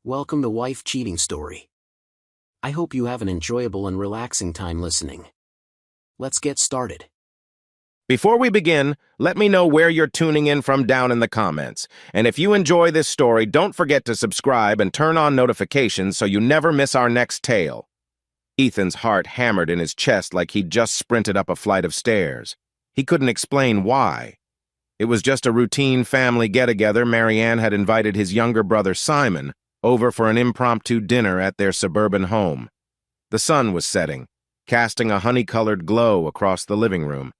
Welcome to Wife Cheating Story. I hope you have an enjoyable and relaxing time listening. Let's get started. Before we begin, let me know where you're tuning in from down in the comments. And if you enjoy this story, don't forget to subscribe and turn on notifications so you never miss our next tale. Ethan's heart hammered in his chest like he'd just sprinted up a flight of stairs. He couldn't explain why. It was just a routine family get-together. Marianne had invited his younger brother Simon over for an impromptu dinner at their suburban home. The sun was setting, casting a honey-colored glow across the living room.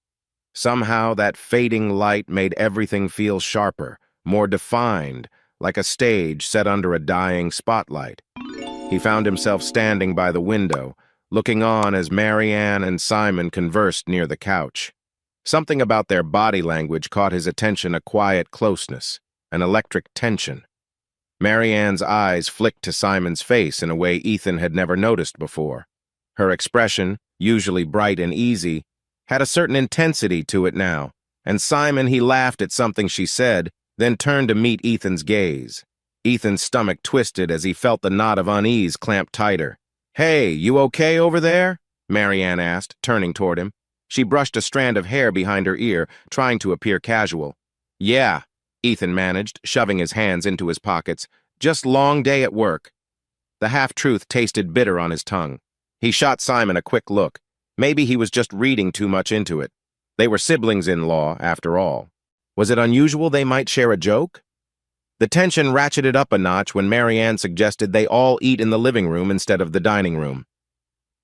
Somehow that fading light made everything feel sharper, more defined, like a stage set under a dying spotlight. He found himself standing by the window, looking on as Marianne and Simon conversed near the couch. Something about their body language caught his attention, a quiet closeness, an electric tension. Marianne's eyes flicked to Simon's face in a way Ethan had never noticed before. Her expression, usually bright and easy, had a certain intensity to it now, and Simon, he laughed at something she said, then turned to meet Ethan's gaze. Ethan's stomach twisted as he felt the knot of unease clamp tighter. "Hey, you okay over there?" Marianne asked, turning toward him. She brushed a strand of hair behind her ear, trying to appear casual. "Yeah," Ethan managed, shoving his hands into his pockets. "Just long day at work." The half-truth tasted bitter on his tongue. He shot Simon a quick look. Maybe he was just reading too much into it. They were siblings-in-law, after all. Was it unusual they might share a joke? The tension ratcheted up a notch when Marianne suggested they all eat in the living room instead of the dining room.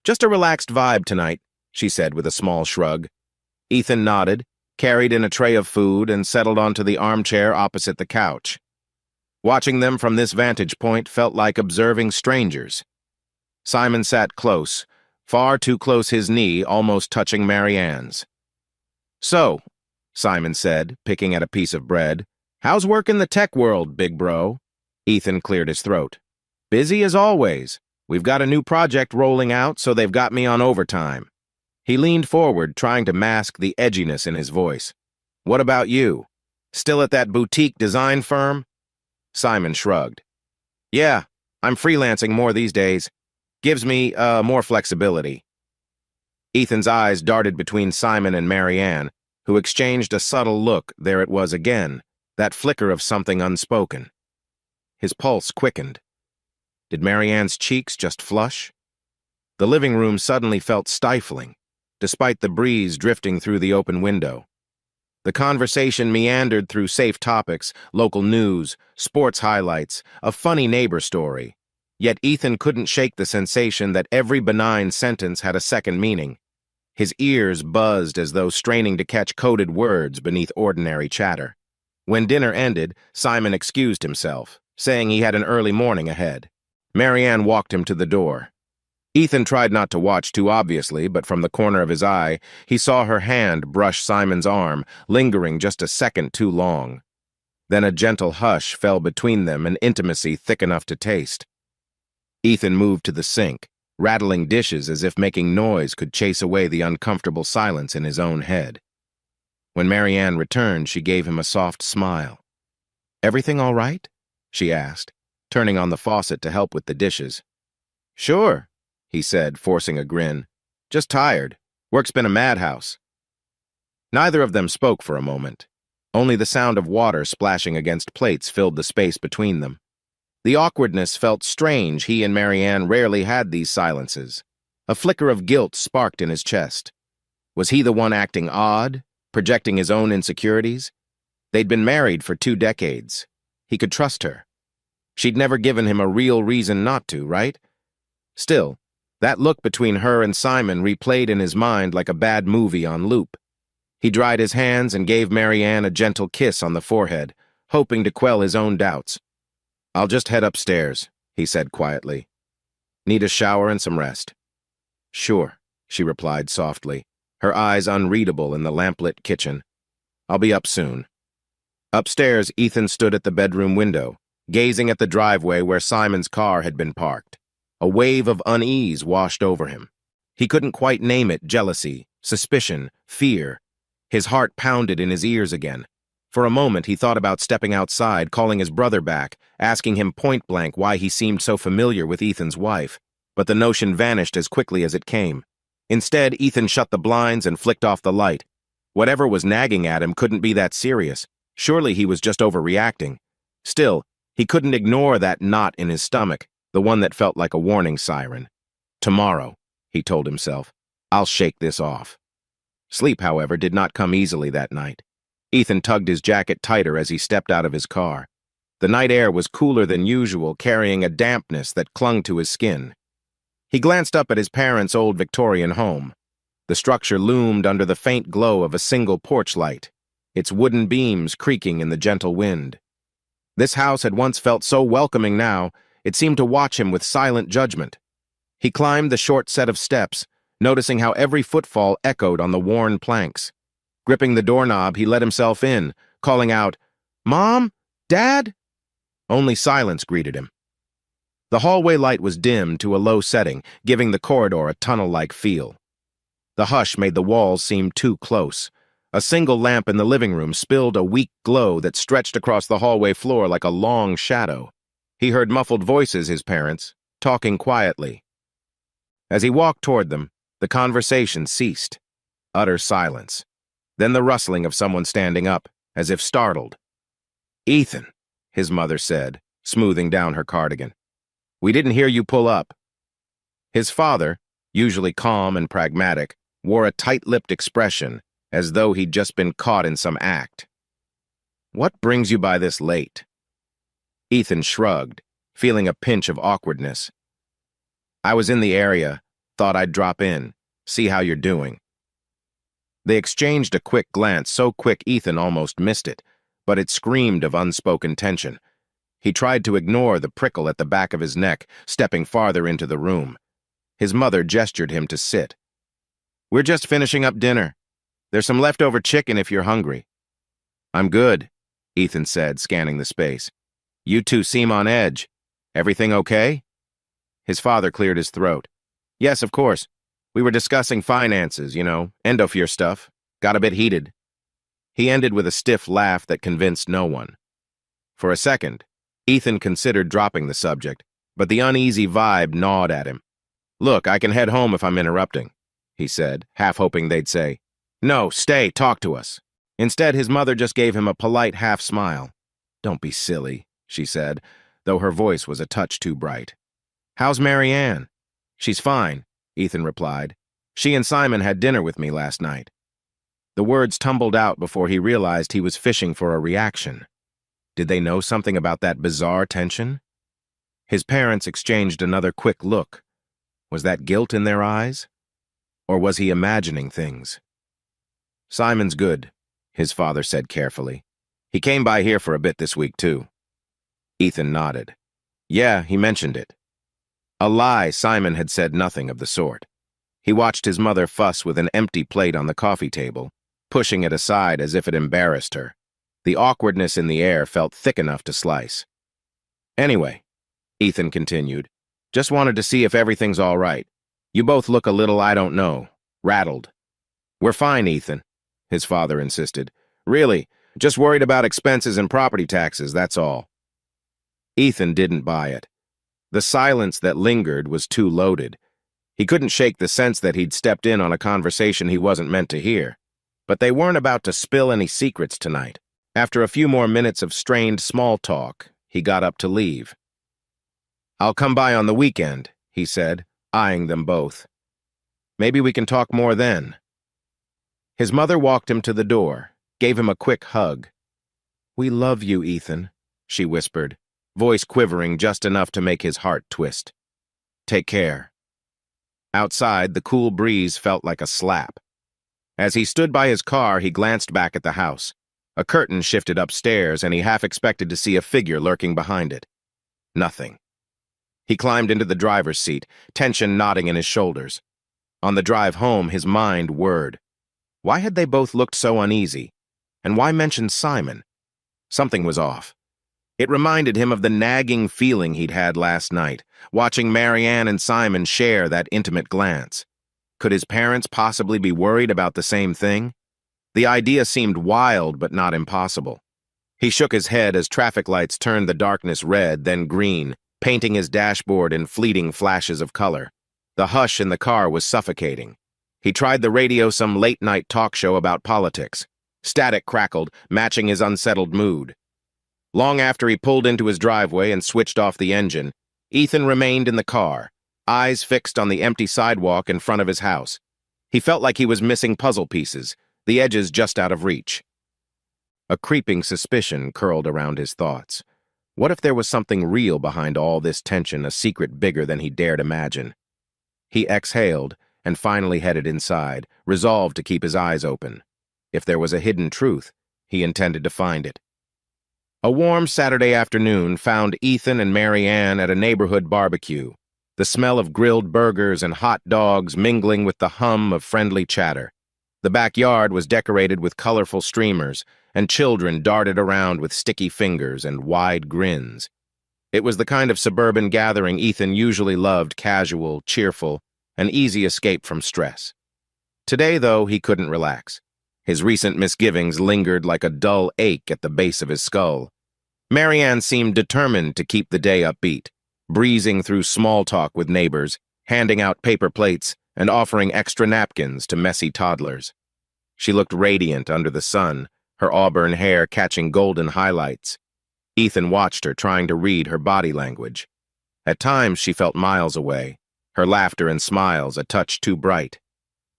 "Just a relaxed vibe tonight," she said with a small shrug. Ethan nodded, carried in a tray of food, and settled onto the armchair opposite the couch. Watching them from this vantage point felt like observing strangers. Simon sat close, far too close, his knee almost touching Marianne's. "So," Simon said, picking at a piece of bread, "how's work in the tech world, big bro?" Ethan cleared his throat. "Busy as always. We've got a new project rolling out, so they've got me on overtime." He leaned forward, trying to mask the edginess in his voice. "What about you? Still at that boutique design firm?" Simon shrugged. "Yeah, I'm freelancing more these days. Gives me, more flexibility." Ethan's eyes darted between Simon and Marianne, who exchanged a subtle look. There it was again, that flicker of something unspoken. His pulse quickened. Did Marianne's cheeks just flush? The living room suddenly felt stifling, despite the breeze drifting through the open window. The conversation meandered through safe topics, local news, sports highlights, a funny neighbor story. Yet Ethan couldn't shake the sensation that every benign sentence had a second meaning. His ears buzzed as though straining to catch coded words beneath ordinary chatter. When dinner ended, Simon excused himself, saying he had an early morning ahead. Marianne walked him to the door. Ethan tried not to watch too obviously, but from the corner of his eye, he saw her hand brush Simon's arm, lingering just a second too long. Then a gentle hush fell between them, an intimacy thick enough to taste. Ethan moved to the sink, rattling dishes as if making noise could chase away the uncomfortable silence in his own head. When Marianne returned, she gave him a soft smile. "Everything all right?" she asked, turning on the faucet to help with the dishes. "Sure," he said, forcing a grin. "Just tired. Work's been a madhouse." Neither of them spoke for a moment. Only the sound of water splashing against plates filled the space between them. The awkwardness felt strange. He and Marianne rarely had these silences. A flicker of guilt sparked in his chest. Was he the one acting odd, projecting his own insecurities? They'd been married for 2 decades. He could trust her. She'd never given him a real reason not to, right? Still, that look between her and Simon replayed in his mind like a bad movie on loop. He dried his hands and gave Marianne a gentle kiss on the forehead, hoping to quell his own doubts. "I'll just head upstairs," he said quietly. "Need a shower and some rest." "Sure," she replied softly, her eyes unreadable in the lamplit kitchen. "I'll be up soon." Upstairs, Ethan stood at the bedroom window, gazing at the driveway where Simon's car had been parked. A wave of unease washed over him. He couldn't quite name it: jealousy, suspicion, fear. His heart pounded in his ears again. For a moment, he thought about stepping outside, calling his brother back, asking him point-blank why he seemed so familiar with Ethan's wife, but the notion vanished as quickly as it came. Instead, Ethan shut the blinds and flicked off the light. Whatever was nagging at him couldn't be that serious. Surely he was just overreacting. Still, he couldn't ignore that knot in his stomach, the one that felt like a warning siren. Tomorrow, he told himself, I'll shake this off. Sleep, however, did not come easily that night. Ethan tugged his jacket tighter as he stepped out of his car. The night air was cooler than usual, carrying a dampness that clung to his skin. He glanced up at his parents' old Victorian home. The structure loomed under the faint glow of a single porch light, its wooden beams creaking in the gentle wind. This house had once felt so welcoming now, it seemed to watch him with silent judgment. He climbed the short set of steps, noticing how every footfall echoed on the worn planks. Gripping the doorknob, he let himself in, calling out, "Mom? Dad?" Only silence greeted him. The hallway light was dimmed to a low setting, giving the corridor a tunnel-like feel. The hush made the walls seem too close. A single lamp in the living room spilled a weak glow that stretched across the hallway floor like a long shadow. He heard muffled voices, his parents, talking quietly. As he walked toward them, the conversation ceased. Utter silence. Then the rustling of someone standing up, as if startled. "Ethan," his mother said, smoothing down her cardigan. "We didn't hear you pull up." His father, usually calm and pragmatic, wore a tight-lipped expression, as though he'd just been caught in some act. "What brings you by this late?" Ethan shrugged, feeling a pinch of awkwardness. "I was in the area, thought I'd drop in, see how you're doing." They exchanged a quick glance, so quick Ethan almost missed it, but it screamed of unspoken tension. He tried to ignore the prickle at the back of his neck, stepping farther into the room. His mother gestured him to sit. "We're just finishing up dinner. There's some leftover chicken if you're hungry." "I'm good," Ethan said, scanning the space. "You two seem on edge. Everything okay?" His father cleared his throat. "Yes, of course. We were discussing finances, end-of-year stuff. Got a bit heated." He ended with a stiff laugh that convinced no one. For a second, Ethan considered dropping the subject, but the uneasy vibe gnawed at him. "Look, I can head home if I'm interrupting," he said, half hoping they'd say, "No, stay, talk to us." Instead, his mother just gave him a polite half-smile. "Don't be silly," she said, though her voice was a touch too bright. "How's Mary Ann?" "She's fine," Ethan replied. "She and Simon had dinner with me last night." The words tumbled out before he realized he was fishing for a reaction. Did they know something about that bizarre tension? His parents exchanged another quick look. Was that guilt in their eyes? Or was he imagining things? "Simon's good," his father said carefully. "He came by here for a bit this week, too." Ethan nodded. "Yeah, he mentioned it." A lie, Simon had said nothing of the sort. He watched his mother fuss with an empty plate on the coffee table, pushing it aside as if it embarrassed her. The awkwardness in the air felt thick enough to slice. "Anyway," Ethan continued, "just wanted to see if everything's all right. You both look a little, I don't know, rattled." "We're fine, Ethan," his father insisted. "Really, just worried about expenses and property taxes, that's all." Ethan didn't buy it. The silence that lingered was too loaded. He couldn't shake the sense that he'd stepped in on a conversation he wasn't meant to hear. But they weren't about to spill any secrets tonight. After a few more minutes of strained small talk, he got up to leave. "I'll come by on the weekend," he said, eyeing them both. "Maybe we can talk more then." His mother walked him to the door, gave him a quick hug. "We love you, Ethan," she whispered, voice quivering just enough to make his heart twist. "Take care." Outside, the cool breeze felt like a slap. As he stood by his car, he glanced back at the house. A curtain shifted upstairs, and he half expected to see a figure lurking behind it. Nothing. He climbed into the driver's seat, tension knotting in his shoulders. On the drive home, his mind whirred. Why had they both looked so uneasy? And why mention Simon? Something was off. It reminded him of the nagging feeling he'd had last night, watching Mary Ann and Simon share that intimate glance. Could his parents possibly be worried about the same thing? The idea seemed wild but not impossible. He shook his head as traffic lights turned the darkness red, then green, painting his dashboard in fleeting flashes of color. The hush in the car was suffocating. He tried the radio, some late-night talk show about politics. Static crackled, matching his unsettled mood. Long after he pulled into his driveway and switched off the engine, Ethan remained in the car, eyes fixed on the empty sidewalk in front of his house. He felt like he was missing puzzle pieces, the edges just out of reach. A creeping suspicion curled around his thoughts. What if there was something real behind all this tension, a secret bigger than he dared imagine? He exhaled and finally headed inside, resolved to keep his eyes open. If there was a hidden truth, he intended to find it. A warm Saturday afternoon found Ethan and Mary Ann at a neighborhood barbecue, the smell of grilled burgers and hot dogs mingling with the hum of friendly chatter. The backyard was decorated with colorful streamers, and children darted around with sticky fingers and wide grins. It was the kind of suburban gathering Ethan usually loved, casual, cheerful, an easy escape from stress. Today, though, he couldn't relax. His recent misgivings lingered like a dull ache at the base of his skull. Mary Ann seemed determined to keep the day upbeat, breezing through small talk with neighbors, handing out paper plates, and offering extra napkins to messy toddlers. She looked radiant under the sun, her auburn hair catching golden highlights. Ethan watched her, trying to read her body language. At times, she felt miles away, her laughter and smiles a touch too bright.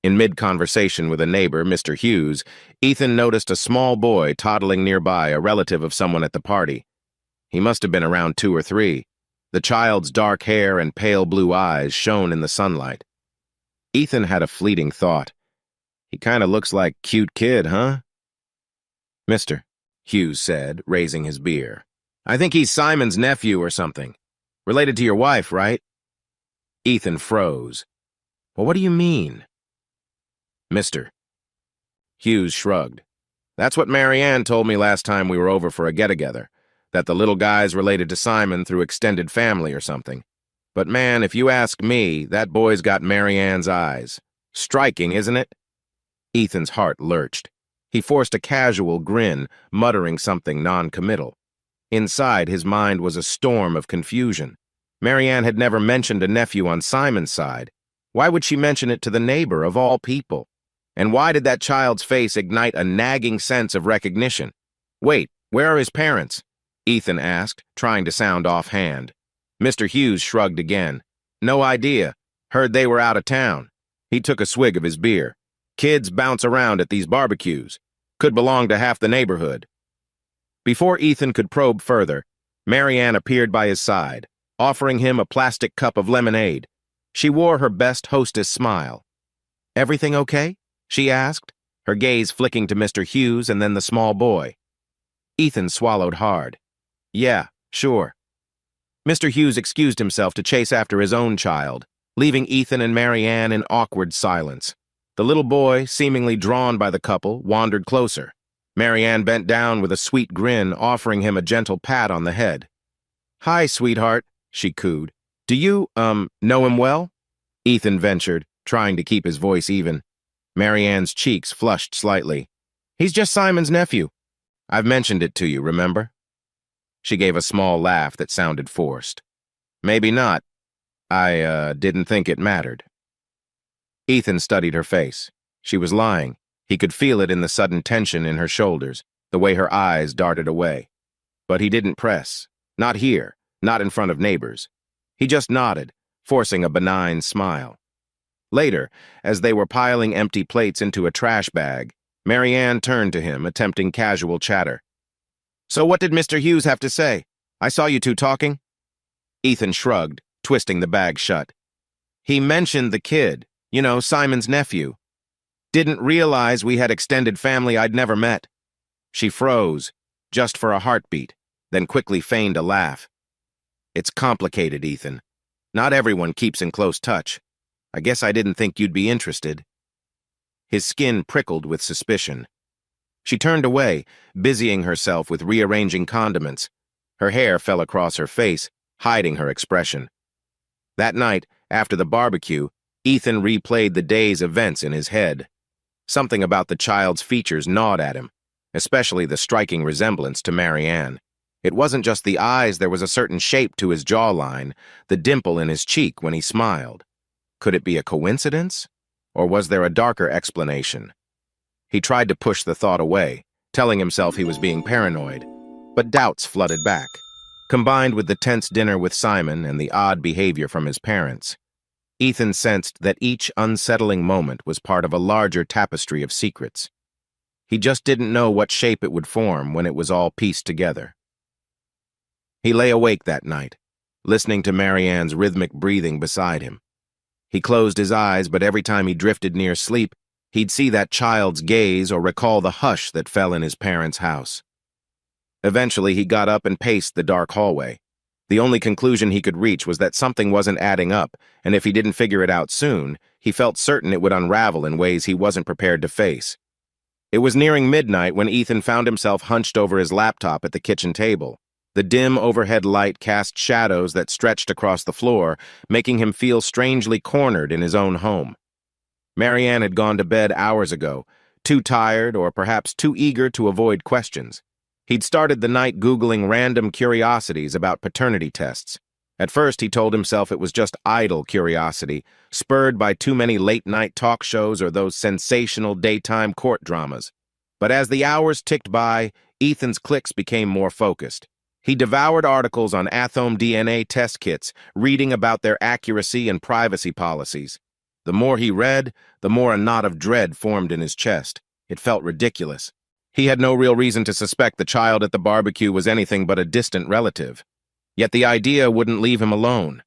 In mid-conversation with a neighbor, Mr. Hughes, Ethan noticed a small boy toddling nearby, a relative of someone at the party. He must have been around 2 or 3. The child's dark hair and pale blue eyes shone in the sunlight. Ethan had a fleeting thought. He kind of looks like cute kid, huh? Mister, Hughes said, raising his beer. I think he's Simon's nephew or something. Related to your wife, right? Ethan froze. Well, what do you mean? Mister. Hughes shrugged. That's what Mary Ann told me last time we were over for a get-together, that the little guy's related to Simon through extended family or something. But man, if you ask me, that boy's got Mary Ann's eyes. Striking, isn't it? Ethan's heart lurched. He forced a casual grin, muttering something non-committal. Inside, his mind was a storm of confusion. Mary Ann had never mentioned a nephew on Simon's side. Why would she mention it to the neighbor of all people? And why did that child's face ignite a nagging sense of recognition? Wait, where are his parents? Ethan asked, trying to sound offhand. Mr. Hughes shrugged again. No idea. Heard they were out of town. He took a swig of his beer. Kids bounce around at these barbecues. Could belong to half the neighborhood. Before Ethan could probe further, Mary Ann appeared by his side, offering him a plastic cup of lemonade. She wore her best hostess smile. Everything okay? She asked, her gaze flicking to Mr. Hughes and then the small boy. Ethan swallowed hard. Yeah, sure. Mr. Hughes excused himself to chase after his own child, leaving Ethan and Mary Ann in awkward silence. The little boy, seemingly drawn by the couple, wandered closer. Mary Ann bent down with a sweet grin, offering him a gentle pat on the head. Hi, sweetheart, she cooed. Do you, know him well? Ethan ventured, trying to keep his voice even. Mary Ann's cheeks flushed slightly. He's just Simon's nephew. I've mentioned it to you, remember? She gave a small laugh that sounded forced. Maybe not. I, didn't think it mattered. Ethan studied her face. She was lying. He could feel it in the sudden tension in her shoulders, the way her eyes darted away. But he didn't press. Not here, not in front of neighbors. He just nodded, forcing a benign smile. Later, as they were piling empty plates into a trash bag, Mary Ann turned to him, attempting casual chatter. So what did Mr. Hughes have to say? I saw you two talking. Ethan shrugged, twisting the bag shut. He mentioned the kid, you know, Simon's nephew. Didn't realize we had extended family I'd never met. She froze, just for a heartbeat, then quickly feigned a laugh. It's complicated, Ethan. Not everyone keeps in close touch. I guess I didn't think you'd be interested. His skin prickled with suspicion. She turned away, busying herself with rearranging condiments. Her hair fell across her face, hiding her expression. That night, after the barbecue, Ethan replayed the day's events in his head. Something about the child's features gnawed at him, especially the striking resemblance to Marianne. It wasn't just the eyes, there was a certain shape to his jawline, the dimple in his cheek when he smiled. Could it be a coincidence? Or was there a darker explanation? He tried to push the thought away, telling himself he was being paranoid, but doubts flooded back, combined with the tense dinner with Simon and the odd behavior from his parents. Ethan sensed that each unsettling moment was part of a larger tapestry of secrets. He just didn't know what shape it would form when it was all pieced together. He lay awake that night, listening to Marianne's rhythmic breathing beside him. He closed his eyes, but every time he drifted near sleep, he'd see that child's gaze or recall the hush that fell in his parents' house. Eventually, he got up and paced the dark hallway. The only conclusion he could reach was that something wasn't adding up, and if he didn't figure it out soon, he felt certain it would unravel in ways he wasn't prepared to face. It was nearing midnight when Ethan found himself hunched over his laptop at the kitchen table. The dim overhead light cast shadows that stretched across the floor, making him feel strangely cornered in his own home. Marianne had gone to bed hours ago, too tired or perhaps too eager to avoid questions. He'd started the night Googling random curiosities about paternity tests. At first, he told himself it was just idle curiosity, spurred by too many late-night talk shows or those sensational daytime court dramas. But as the hours ticked by, Ethan's clicks became more focused. He devoured articles on at-home DNA test kits, reading about their accuracy and privacy policies. The more he read, the more a knot of dread formed in his chest. It felt ridiculous. He had no real reason to suspect the child at the barbecue was anything but a distant relative. Yet the idea wouldn't leave him alone.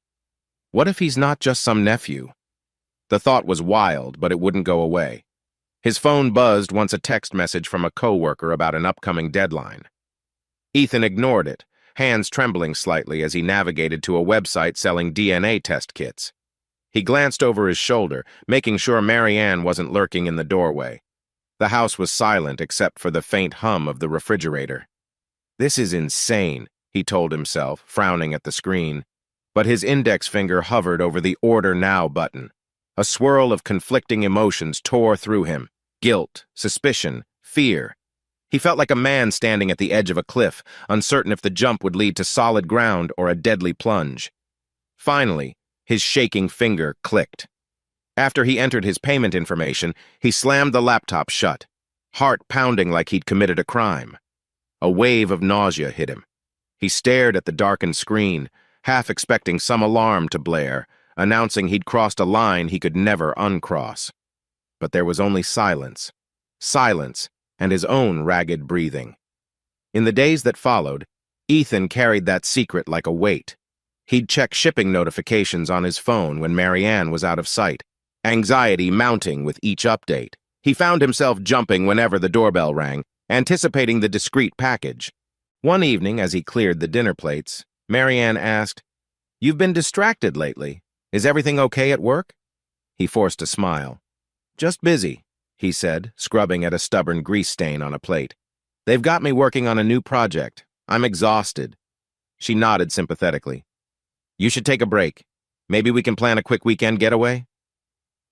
What if he's not just some nephew? The thought was wild, but it wouldn't go away. His phone buzzed once a text message from a coworker about an upcoming deadline. Ethan ignored it, hands trembling slightly as he navigated to a website selling DNA test kits. He glanced over his shoulder, making sure Marianne wasn't lurking in the doorway. The house was silent except for the faint hum of the refrigerator. This is insane, he told himself, frowning at the screen. But his index finger hovered over the Order Now button. A swirl of conflicting emotions tore through him. Guilt, suspicion, fear. He felt like a man standing at the edge of a cliff, uncertain if the jump would lead to solid ground or a deadly plunge. Finally, his shaking finger clicked. After he entered his payment information, he slammed the laptop shut, heart pounding like he'd committed a crime. A wave of nausea hit him. He stared at the darkened screen, half expecting some alarm to blare, announcing he'd crossed a line he could never uncross. But there was only silence. Silence, and his own ragged breathing. In the days that followed, Ethan carried that secret like a weight. He'd check shipping notifications on his phone when Marianne was out of sight, anxiety mounting with each update. He found himself jumping whenever the doorbell rang, anticipating the discreet package. One evening, as he cleared the dinner plates, Marianne asked, "You've been distracted lately. Is everything okay at work?" He forced a smile. "Just busy," he said, scrubbing at a stubborn grease stain on a plate. "They've got me working on a new project. I'm exhausted." She nodded sympathetically. "You should take a break. Maybe we can plan a quick weekend getaway?"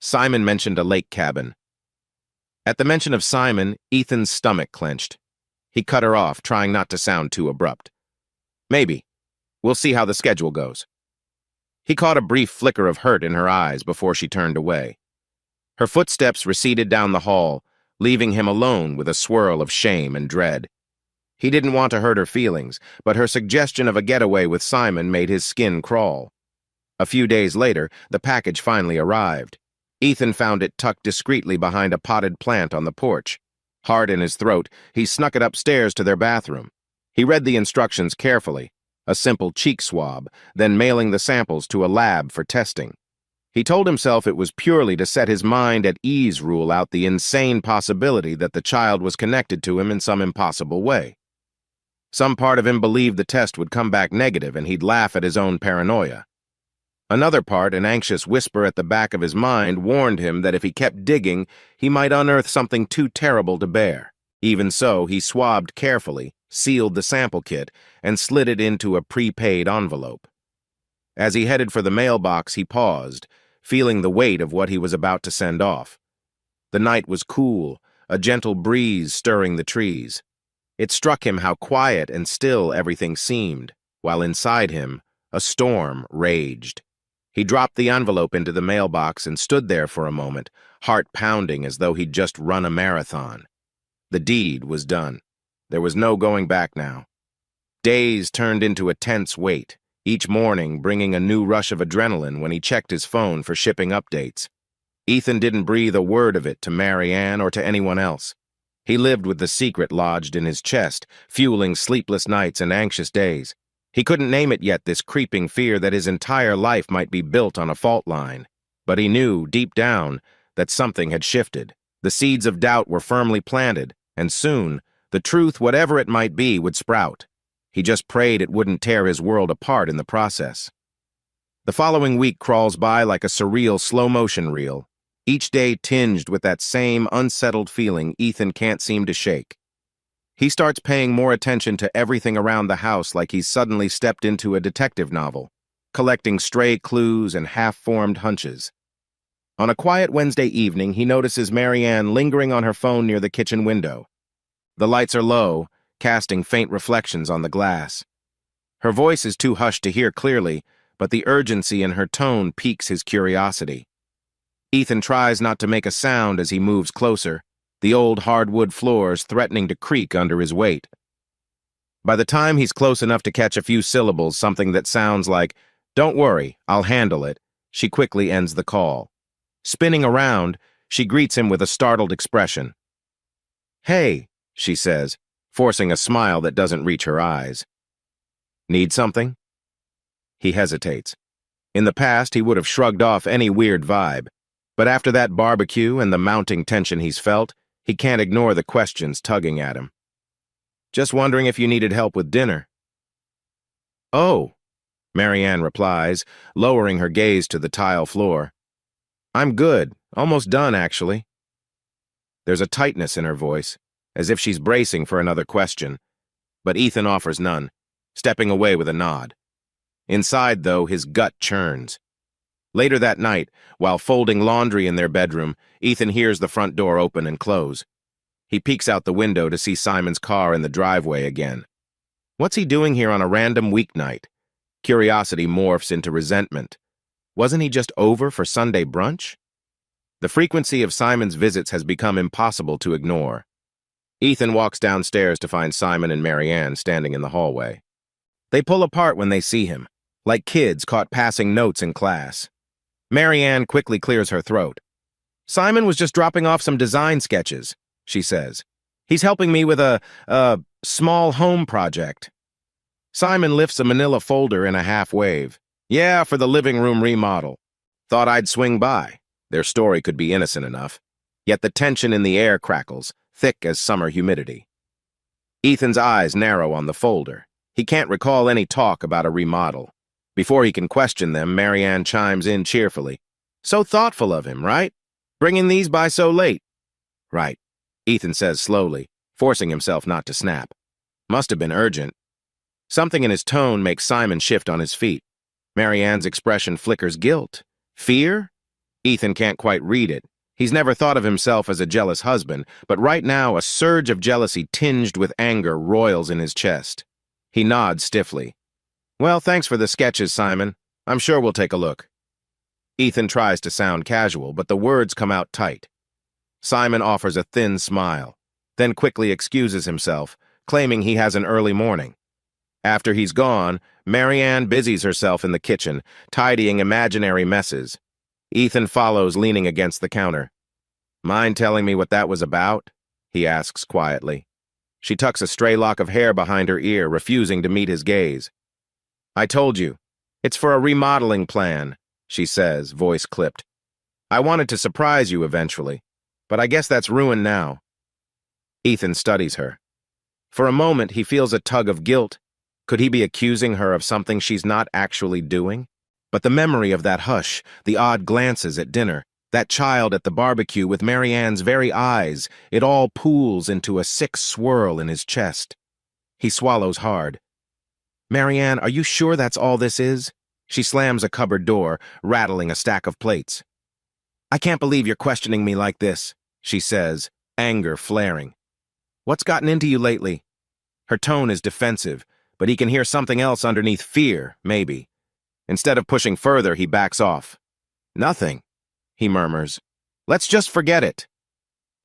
Simon mentioned a lake cabin. At the mention of Simon, Ethan's stomach clenched. He cut her off, trying not to sound too abrupt. "Maybe. We'll see how the schedule goes." He caught a brief flicker of hurt in her eyes before she turned away. Her footsteps receded down the hall, leaving him alone with a swirl of shame and dread. He didn't want to hurt her feelings, but her suggestion of a getaway with Simon made his skin crawl. A few days later, the package finally arrived. Ethan found it tucked discreetly behind a potted plant on the porch. Hard in his throat, he snuck it upstairs to their bathroom. He read the instructions carefully, a simple cheek swab, then mailing the samples to a lab for testing. He told himself it was purely to set his mind at ease, rule out the insane possibility that the child was connected to him in some impossible way. Some part of him believed the test would come back negative and he'd laugh at his own paranoia. Another part, an anxious whisper at the back of his mind, warned him that if he kept digging, he might unearth something too terrible to bear. Even so, he swabbed carefully, sealed the sample kit, and slid it into a prepaid envelope. As he headed for the mailbox, he paused, feeling the weight of what he was about to send off. The night was cool, a gentle breeze stirring the trees. It struck him how quiet and still everything seemed, while inside him, a storm raged. He dropped the envelope into the mailbox and stood there for a moment, heart pounding as though he'd just run a marathon. The deed was done. There was no going back now. Days turned into a tense wait, each morning bringing a new rush of adrenaline when he checked his phone for shipping updates. Ethan didn't breathe a word of it to Mary Ann or to anyone else. He lived with the secret lodged in his chest, fueling sleepless nights and anxious days. He couldn't name it yet, this creeping fear that his entire life might be built on a fault line. But he knew, deep down, that something had shifted. The seeds of doubt were firmly planted, and soon, the truth, whatever it might be, would sprout. He just prayed it wouldn't tear his world apart in the process. The following week crawls by like a surreal slow-motion reel, each day tinged with that same unsettled feeling Ethan can't seem to shake. He starts paying more attention to everything around the house like he's suddenly stepped into a detective novel, collecting stray clues and half-formed hunches. On a quiet Wednesday evening, he notices Mary Ann lingering on her phone near the kitchen window. The lights are low, casting faint reflections on the glass. Her voice is too hushed to hear clearly, but the urgency in her tone piques his curiosity. Ethan tries not to make a sound as he moves closer, the old hardwood floors threatening to creak under his weight. By the time he's close enough to catch a few syllables, something that sounds like, "Don't worry, I'll handle it," she quickly ends the call. Spinning around, she greets him with a startled expression. "Hey," she says, forcing a smile that doesn't reach her eyes. "Need something?" He hesitates. In the past, he would have shrugged off any weird vibe, but after that barbecue and the mounting tension he's felt, he can't ignore the questions tugging at him. "Just wondering if you needed help with dinner." "Oh," Mary Ann replies, lowering her gaze to the tile floor. "I'm good, almost done, actually." There's a tightness in her voice, as if she's bracing for another question, but Ethan offers none, stepping away with a nod. Inside, though, his gut churns. Later that night, while folding laundry in their bedroom, Ethan hears the front door open and close. He peeks out the window to see Simon's car in the driveway again. What's he doing here on a random weeknight? Curiosity morphs into resentment. Wasn't he just over for Sunday brunch? The frequency of Simon's visits has become impossible to ignore. Ethan walks downstairs to find Simon and Mary Ann standing in the hallway. They pull apart when they see him, like kids caught passing notes in class. Mary Ann quickly clears her throat. "Simon was just dropping off some design sketches," she says. "He's helping me with a small home project." Simon lifts a manila folder in a half-wave. "Yeah, for the living room remodel. Thought I'd swing by." Their story could be innocent enough. Yet the tension in the air crackles, thick as summer humidity. Ethan's eyes narrow on the folder. He can't recall any talk about a remodel. Before he can question them, Mary Ann chimes in cheerfully. "So thoughtful of him, right? Bringing these by so late." "Right," Ethan says slowly, forcing himself not to snap. Must have been urgent. Something in his tone makes Simon shift on his feet. Mary Ann's expression flickers guilt. Fear? Ethan can't quite read it. He's never thought of himself as a jealous husband, but right now a surge of jealousy tinged with anger roils in his chest. He nods stiffly. "Well, thanks for the sketches, Simon. I'm sure we'll take a look." Ethan tries to sound casual, but the words come out tight. Simon offers a thin smile, then quickly excuses himself, claiming he has an early morning. After he's gone, Mary Ann busies herself in the kitchen, tidying imaginary messes. Ethan follows, leaning against the counter. "Mind telling me what that was about?" he asks quietly. She tucks a stray lock of hair behind her ear, refusing to meet his gaze. "I told you. It's for a remodeling plan," she says, voice clipped. "I wanted to surprise you eventually, but I guess that's ruined now." Ethan studies her. For a moment, he feels a tug of guilt. Could he be accusing her of something she's not actually doing? But the memory of that hush, the odd glances at dinner, that child at the barbecue with Mary Ann's very eyes, it all pools into a sick swirl in his chest. He swallows hard. "Mary Ann, are you sure that's all this is?" She slams a cupboard door, rattling a stack of plates. "I can't believe you're questioning me like this." she says, anger flaring. "What's gotten into you lately?" Her tone is defensive, but he can hear something else underneath fear, maybe. Instead of pushing further, he backs off. "Nothing," he murmurs. "Let's just forget it."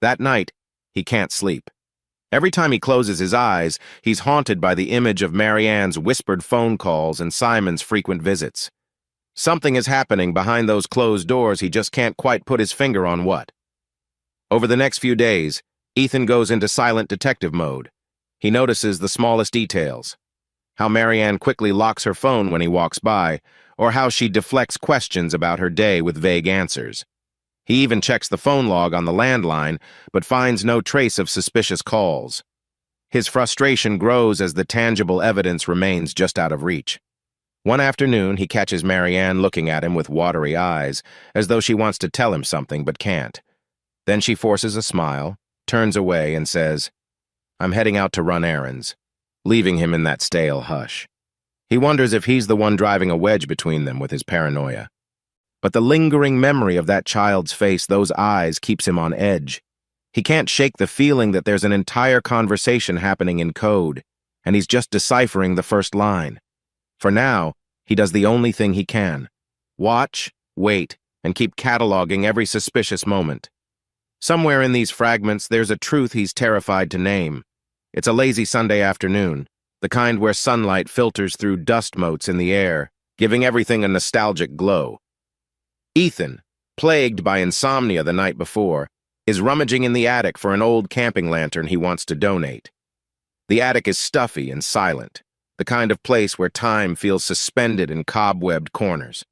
That night, he can't sleep. Every time he closes his eyes, he's haunted by the image of Marianne's whispered phone calls and Simon's frequent visits. Something is happening behind those closed doors, he just can't quite put his finger on what. Over the next few days, Ethan goes into silent detective mode. He notices the smallest details. How Marianne quickly locks her phone when he walks by, or how she deflects questions about her day with vague answers. He even checks the phone log on the landline, but finds no trace of suspicious calls. His frustration grows as the tangible evidence remains just out of reach. One afternoon, he catches Marianne looking at him with watery eyes, as though she wants to tell him something but can't. Then she forces a smile, turns away, and says, "I'm heading out to run errands," leaving him in that stale hush. He wonders if he's the one driving a wedge between them with his paranoia. But the lingering memory of that child's face, those eyes, keeps him on edge. He can't shake the feeling that there's an entire conversation happening in code, and he's just deciphering the first line. For now, he does the only thing he can: watch, wait, and keep cataloging every suspicious moment. Somewhere in these fragments, there's a truth he's terrified to name. It's a lazy Sunday afternoon, the kind where sunlight filters through dust motes in the air, giving everything a nostalgic glow. Ethan, plagued by insomnia the night before, is rummaging in the attic for an old camping lantern he wants to donate. The attic is stuffy and silent, the kind of place where time feels suspended in cobwebbed corners.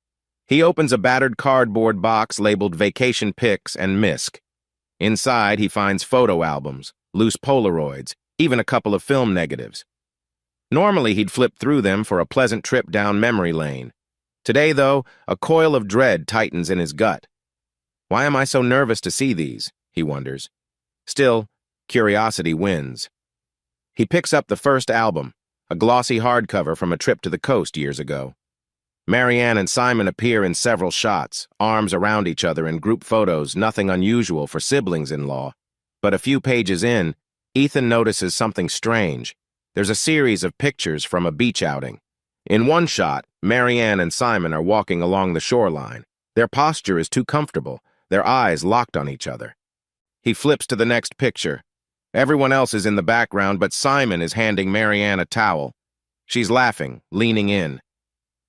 He opens a battered cardboard box labeled Vacation Pics and Misc. Inside, he finds photo albums, loose Polaroids, even a couple of film negatives. Normally, he'd flip through them for a pleasant trip down memory lane. Today, though, a coil of dread tightens in his gut. Why am I so nervous to see these? He wonders. Still, curiosity wins. He picks up the first album, a glossy hardcover from a trip to the coast years ago. Marianne and Simon appear in several shots, arms around each other in group photos, nothing unusual for siblings-in-law. But a few pages in, Ethan notices something strange. There's a series of pictures from a beach outing. In one shot, Marianne and Simon are walking along the shoreline. Their posture is too comfortable, their eyes locked on each other. He flips to the next picture. Everyone else is in the background, but Simon is handing Marianne a towel. She's laughing, leaning in.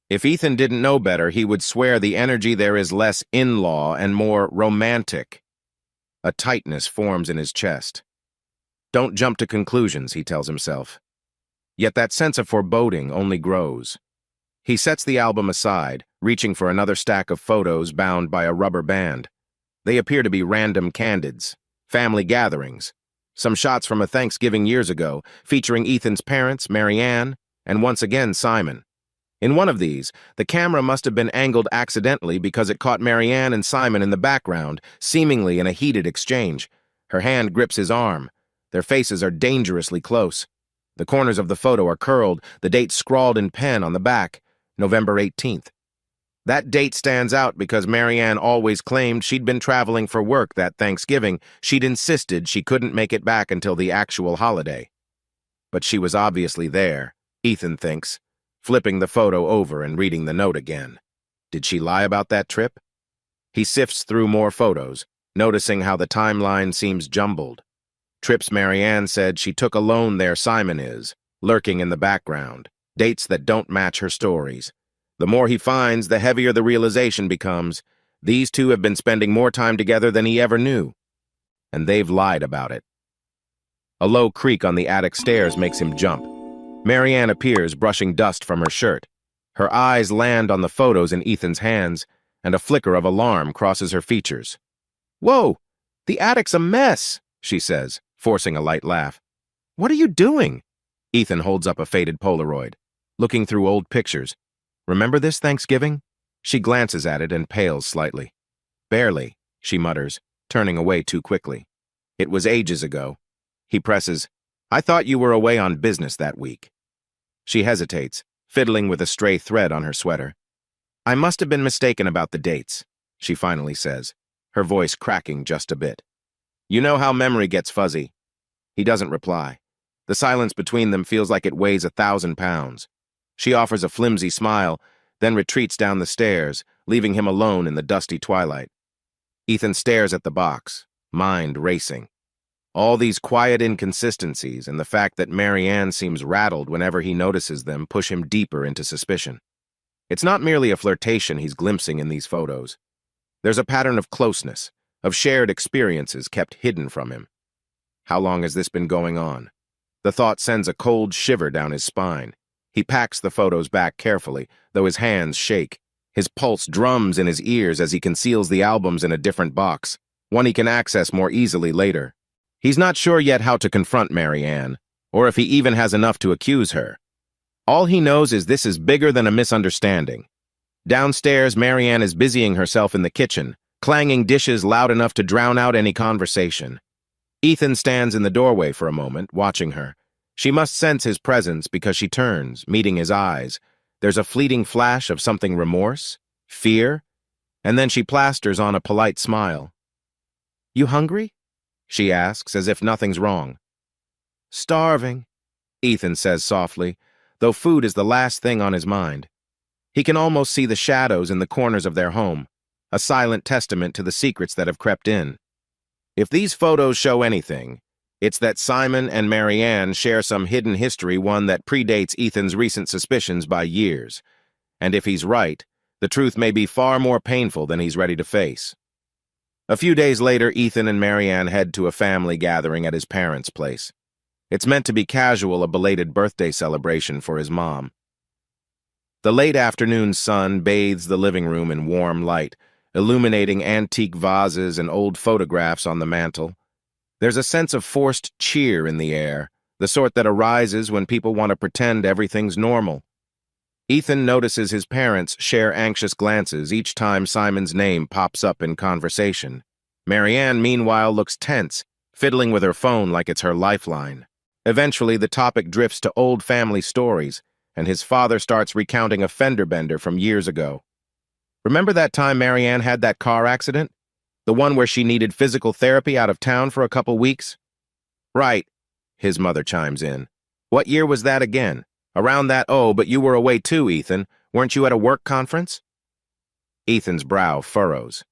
If Ethan didn't know better, he would swear the energy there is less in-law and more romantic. A tightness forms in his chest. Don't jump to conclusions, he tells himself. Yet that sense of foreboding only grows. He sets the album aside, reaching for another stack of photos bound by a rubber band. They appear to be random candids, family gatherings, some shots from a Thanksgiving years ago, featuring Ethan's parents, Marianne, and once again Simon. In one of these, the camera must have been angled accidentally because it caught Marianne and Simon in the background, seemingly in a heated exchange. Her hand grips his arm. Their faces are dangerously close. The corners of the photo are curled, the date scrawled in pen on the back, November 18th. That date stands out because Marianne always claimed she'd been traveling for work that Thanksgiving. She'd insisted she couldn't make it back until the actual holiday. But she was obviously there, Ethan thinks, flipping the photo over and reading the note again. Did she lie about that trip? He sifts through more photos, noticing how the timeline seems jumbled. Trips Marianne said she took alone there Simon is, lurking in the background, dates that don't match her stories. The more he finds, the heavier the realization becomes. These two have been spending more time together than he ever knew. And they've lied about it. A low creak on the attic stairs makes him jump. Marianne appears, brushing dust from her shirt. Her eyes land on the photos in Ethan's hands, and a flicker of alarm crosses her features. "Whoa! The attic's a mess," she says, forcing a light laugh. "What are you doing?" Ethan holds up a faded Polaroid, looking through old pictures. "Remember this Thanksgiving?" She glances at it and pales slightly. "Barely," she mutters, turning away too quickly. "It was ages ago." He presses, "I thought you were away on business that week." She hesitates, fiddling with a stray thread on her sweater. "I must have been mistaken about the dates," she finally says, her voice cracking just a bit. You know how memory gets fuzzy. He doesn't reply. The silence between them feels like it weighs 1,000 pounds. She offers a flimsy smile, then retreats down the stairs, leaving him alone in the dusty twilight. Ethan stares at the box, mind racing. All these quiet inconsistencies and the fact that Marianne seems rattled whenever he notices them push him deeper into suspicion. It's not merely a flirtation he's glimpsing in these photos. There's a pattern of closeness, of shared experiences kept hidden from him. How long has this been going on? The thought sends a cold shiver down his spine. He packs the photos back carefully, though his hands shake. His pulse drums in his ears as he conceals the albums in a different box, one he can access more easily later. He's not sure yet how to confront Marianne, or if he even has enough to accuse her. All he knows is this is bigger than a misunderstanding. Downstairs, Marianne is busying herself in the kitchen, clanging dishes loud enough to drown out any conversation. Ethan stands in the doorway for a moment, watching her. She must sense his presence because she turns, meeting his eyes. There's a fleeting flash of something remorse, fear, and then she plasters on a polite smile. "You hungry?" she asks, as if nothing's wrong. "Starving," Ethan says softly, though food is the last thing on his mind. He can almost see the shadows in the corners of their home, a silent testament to the secrets that have crept in. If these photos show anything, it's that Simon and Marianne share some hidden history, one that predates Ethan's recent suspicions by years. And if he's right, the truth may be far more painful than he's ready to face. A few days later, Ethan and Marianne head to a family gathering at his parents' place. It's meant to be casual, a belated birthday celebration for his mom. The late afternoon sun bathes the living room in warm light, illuminating antique vases and old photographs on the mantel. There's a sense of forced cheer in the air, the sort that arises when people want to pretend everything's normal. Ethan notices his parents share anxious glances each time Simon's name pops up in conversation. Marianne, meanwhile, looks tense, fiddling with her phone like it's her lifeline. Eventually, the topic drifts to old family stories, and his father starts recounting a fender bender from years ago. "Remember that time Marianne had that car accident? The one where she needed physical therapy out of town for a couple weeks?" "Right," his mother chimes in. "What year was that again? Around that, oh, but you were away too, Ethan. Weren't you at a work conference?" Ethan's brow furrows.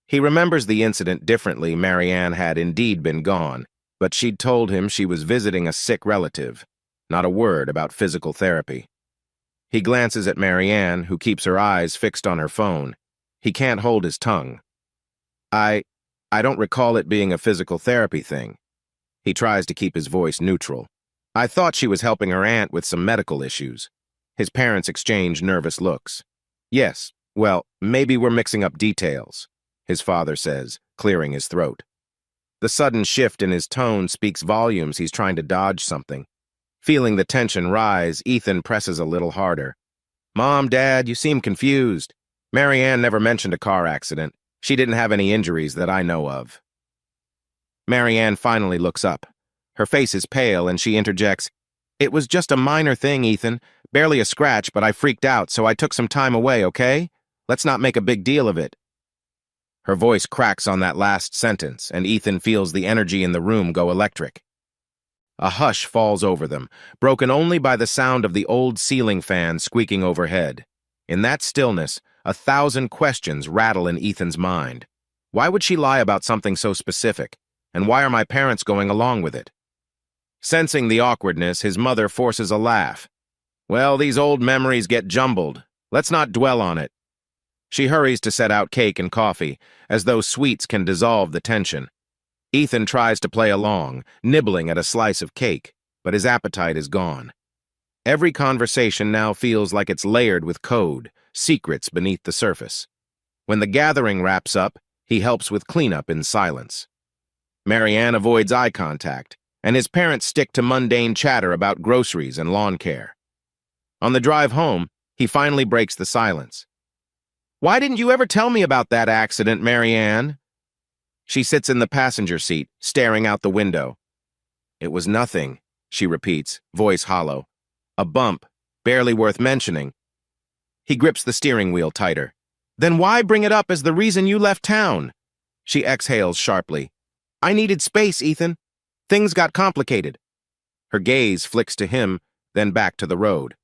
He remembers the incident differently. Marianne had indeed been gone, but she'd told him she was visiting a sick relative. Not a word about physical therapy. He glances at Marianne, who keeps her eyes fixed on her phone. He can't hold his tongue. I don't recall it being a physical therapy thing." He tries to keep his voice neutral. "I thought she was helping her aunt with some medical issues." His parents exchange nervous looks. "Yes, well, maybe we're mixing up details," his father says, clearing his throat. The sudden shift in his tone speaks volumes. He's trying to dodge something. Feeling the tension rise, Ethan presses a little harder. "Mom, Dad, you seem confused. Marianne never mentioned a car accident. She didn't have any injuries that I know of." Marianne finally looks up. Her face is pale, and she interjects, "It was just a minor thing, Ethan. Barely a scratch, but I freaked out, so I took some time away, okay? Let's not make a big deal of it." Her voice cracks on that last sentence, and Ethan feels the energy in the room go electric. A hush falls over them, broken only by the sound of the old ceiling fan squeaking overhead. In that stillness, 1,000 questions rattle in Ethan's mind. Why would she lie about something so specific? And why are my parents going along with it? Sensing the awkwardness, his mother forces a laugh. "Well, these old memories get jumbled. Let's not dwell on it." She hurries to set out cake and coffee, as though sweets can dissolve the tension. Ethan tries to play along, nibbling at a slice of cake, but his appetite is gone. Every conversation now feels like it's layered with code, secrets beneath the surface. When the gathering wraps up, he helps with cleanup in silence. Marianne avoids eye contact, and his parents stick to mundane chatter about groceries and lawn care. On the drive home, he finally breaks the silence. "Why didn't you ever tell me about that accident, Marianne?" She sits in the passenger seat, staring out the window. "It was nothing," she repeats, voice hollow. "A bump, barely worth mentioning." He grips the steering wheel tighter. "Then why bring it up as the reason you left town?" She exhales sharply. I needed space, Ethan. Things got complicated. Her gaze flicks to him, then back to the road.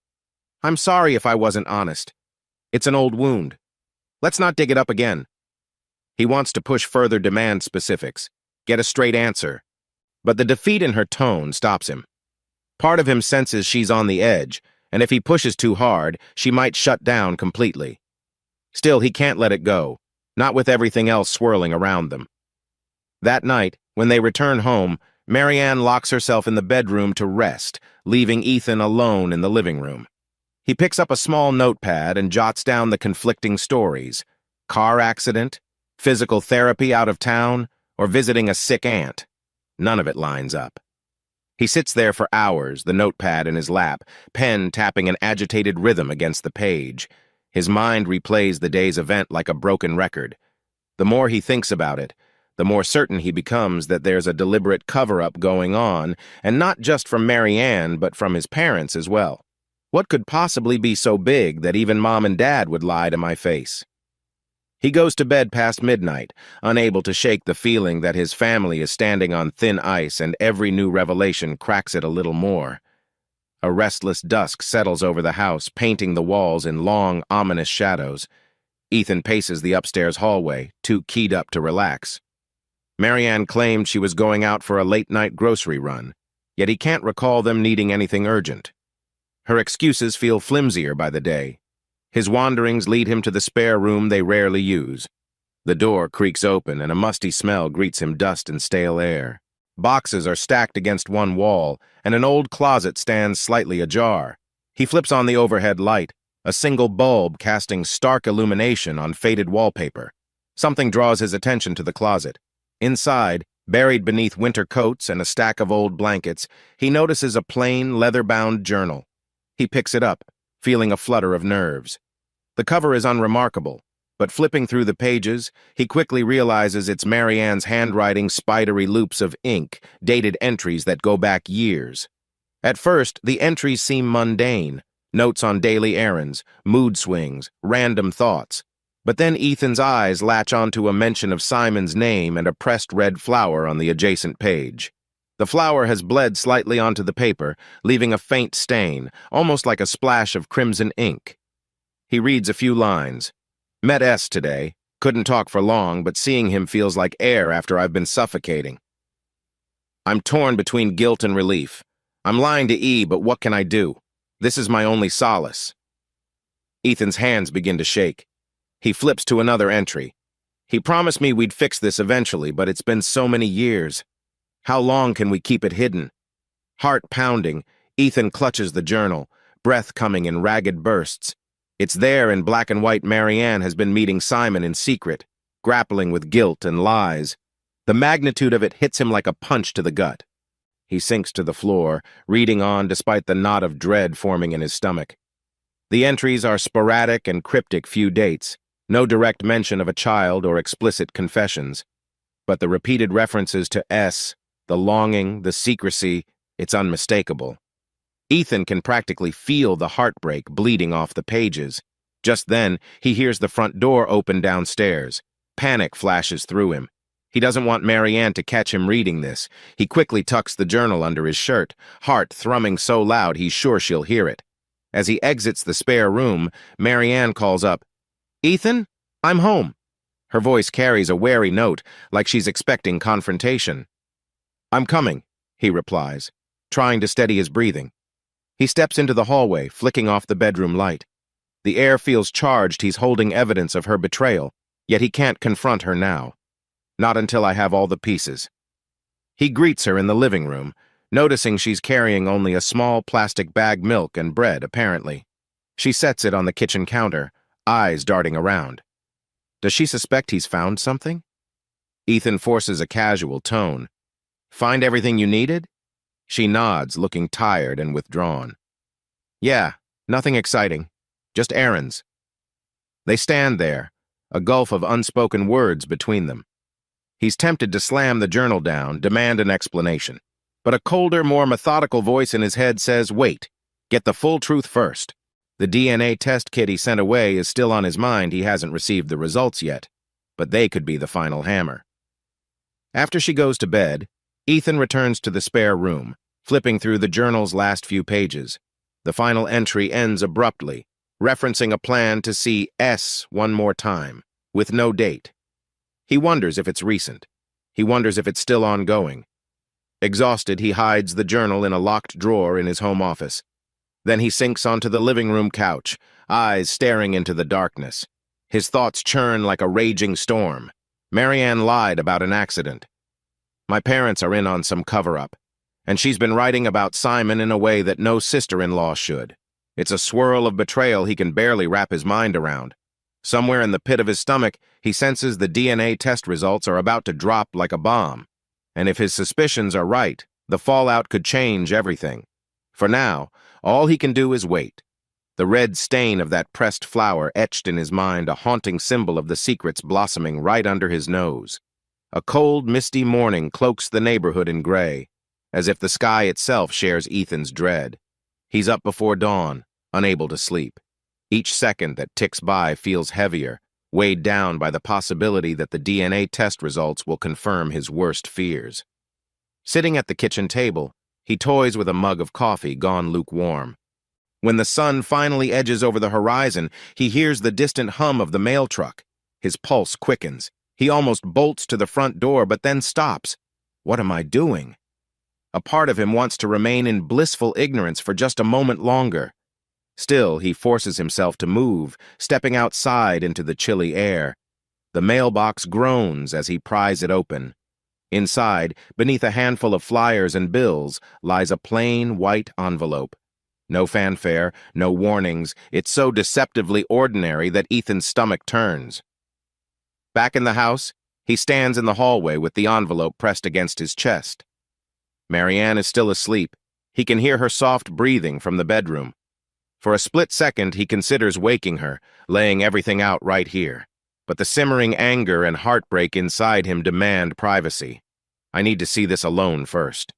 I'm sorry if I wasn't honest. It's an old wound. Let's not dig it up again. He wants to push further demand specifics, get a straight answer. But the defeat in her tone stops him. Part of him senses she's on the edge, and if he pushes too hard, she might shut down completely. Still, he can't let it go, not with everything else swirling around them. That night, when they return home, Marianne locks herself in the bedroom to rest, leaving Ethan alone in the living room. He picks up a small notepad and jots down the conflicting stories: car accident, physical therapy out of town, or visiting a sick aunt. None of it lines up. He sits there for hours, the notepad in his lap, pen tapping an agitated rhythm against the page. His mind replays the day's event like a broken record. The more he thinks about it, the more certain he becomes that there's a deliberate cover-up going on, and not just from Marianne, but from his parents as well. What could possibly be so big that even Mom and Dad would lie to my face? He goes to bed past midnight, unable to shake the feeling that his family is standing on thin ice and every new revelation cracks it a little more. A restless dusk settles over the house, painting the walls in long, ominous shadows. Ethan paces the upstairs hallway, too keyed up to relax. Marianne claimed she was going out for a late-night grocery run, yet he can't recall them needing anything urgent. Her excuses feel flimsier by the day. His wanderings lead him to the spare room they rarely use. The door creaks open and a musty smell greets him, dust and stale air. Boxes are stacked against one wall, and an old closet stands slightly ajar. He flips on the overhead light, a single bulb casting stark illumination on faded wallpaper. Something draws his attention to the closet. Inside, buried beneath winter coats and a stack of old blankets, he notices a plain, leather-bound journal. He picks it up, feeling a flutter of nerves. The cover is unremarkable, but flipping through the pages, he quickly realizes it's Marianne's handwriting spidery loops of ink, dated entries that go back years. At first, the entries seem mundane, notes on daily errands, mood swings, random thoughts. But then Ethan's eyes latch onto a mention of Simon's name and a pressed red flower on the adjacent page. The flower has bled slightly onto the paper, leaving a faint stain, almost like a splash of crimson ink. He reads a few lines. Met S today. Couldn't talk for long, but seeing him feels like air after I've been suffocating. I'm torn between guilt and relief. I'm lying to E, but what can I do? This is my only solace. Ethan's hands begin to shake. He flips to another entry. He promised me we'd fix this eventually, but it's been so many years. How long can we keep it hidden? Heart pounding, Ethan clutches the journal, breath coming in ragged bursts. It's there in black and white Marianne has been meeting Simon in secret, grappling with guilt and lies. The magnitude of it hits him like a punch to the gut. He sinks to the floor, reading on despite the knot of dread forming in his stomach. The entries are sporadic and cryptic, few dates, no direct mention of a child or explicit confessions. But the repeated references to S, the longing, the secrecy, it's unmistakable. Ethan can practically feel the heartbreak bleeding off the pages. Just then, he hears the front door open downstairs. Panic flashes through him. He doesn't want Marianne to catch him reading this. He quickly tucks the journal under his shirt, heart thrumming so loud he's sure she'll hear it. As he exits the spare room, Marianne calls up, "Ethan, I'm home." Her voice carries a wary note, like she's expecting confrontation. "I'm coming," he replies, trying to steady his breathing. He steps into the hallway, flicking off the bedroom light. The air feels charged. He's holding evidence of her betrayal, yet he can't confront her now. Not until I have all the pieces. He greets her in the living room, noticing she's carrying only a small plastic bag milk and bread, apparently. She sets it on the kitchen counter, eyes darting around. Does she suspect he's found something? Ethan forces a casual tone. Find everything you needed? She nods, looking tired and withdrawn. Yeah, nothing exciting. Just errands. They stand there, a gulf of unspoken words between them. He's tempted to slam the journal down, demand an explanation. But a colder, more methodical voice in his head says, wait, get the full truth first. The DNA test kit he sent away is still on his mind. He hasn't received the results yet, but they could be the final hammer. After she goes to bed, Ethan returns to the spare room, flipping through the journal's last few pages. The final entry ends abruptly, referencing a plan to see S one more time, with no date. He wonders if it's recent. He wonders if it's still ongoing. Exhausted, he hides the journal in a locked drawer in his home office. Then he sinks onto the living room couch, eyes staring into the darkness. His thoughts churn like a raging storm. Marianne lied about an accident. My parents are in on some cover-up, and she's been writing about Simon in a way that no sister-in-law should. It's a swirl of betrayal he can barely wrap his mind around. Somewhere in the pit of his stomach, he senses the DNA test results are about to drop like a bomb. And if his suspicions are right, the fallout could change everything. For now, all he can do is wait. The red stain of that pressed flower etched in his mind, a haunting symbol of the secrets blossoming right under his nose. A cold, misty morning cloaks the neighborhood in gray, as if the sky itself shares Ethan's dread. He's up before dawn, unable to sleep. Each second that ticks by feels heavier, weighed down by the possibility that the DNA test results will confirm his worst fears. Sitting at the kitchen table, he toys with a mug of coffee gone lukewarm. When the sun finally edges over the horizon, he hears the distant hum of the mail truck. His pulse quickens. He almost bolts to the front door, but then stops. What am I doing? A part of him wants to remain in blissful ignorance for just a moment longer. Still, he forces himself to move, stepping outside into the chilly air. The mailbox groans as he pries it open. Inside, beneath a handful of flyers and bills, lies a plain white envelope. No fanfare, no warnings. It's so deceptively ordinary that Ethan's stomach turns. Back in the house, he stands in the hallway with the envelope pressed against his chest. Marianne is still asleep. He can hear her soft breathing from the bedroom. For a split second, he considers waking her, laying everything out right here. But the simmering anger and heartbreak inside him demand privacy. I need to see this alone first.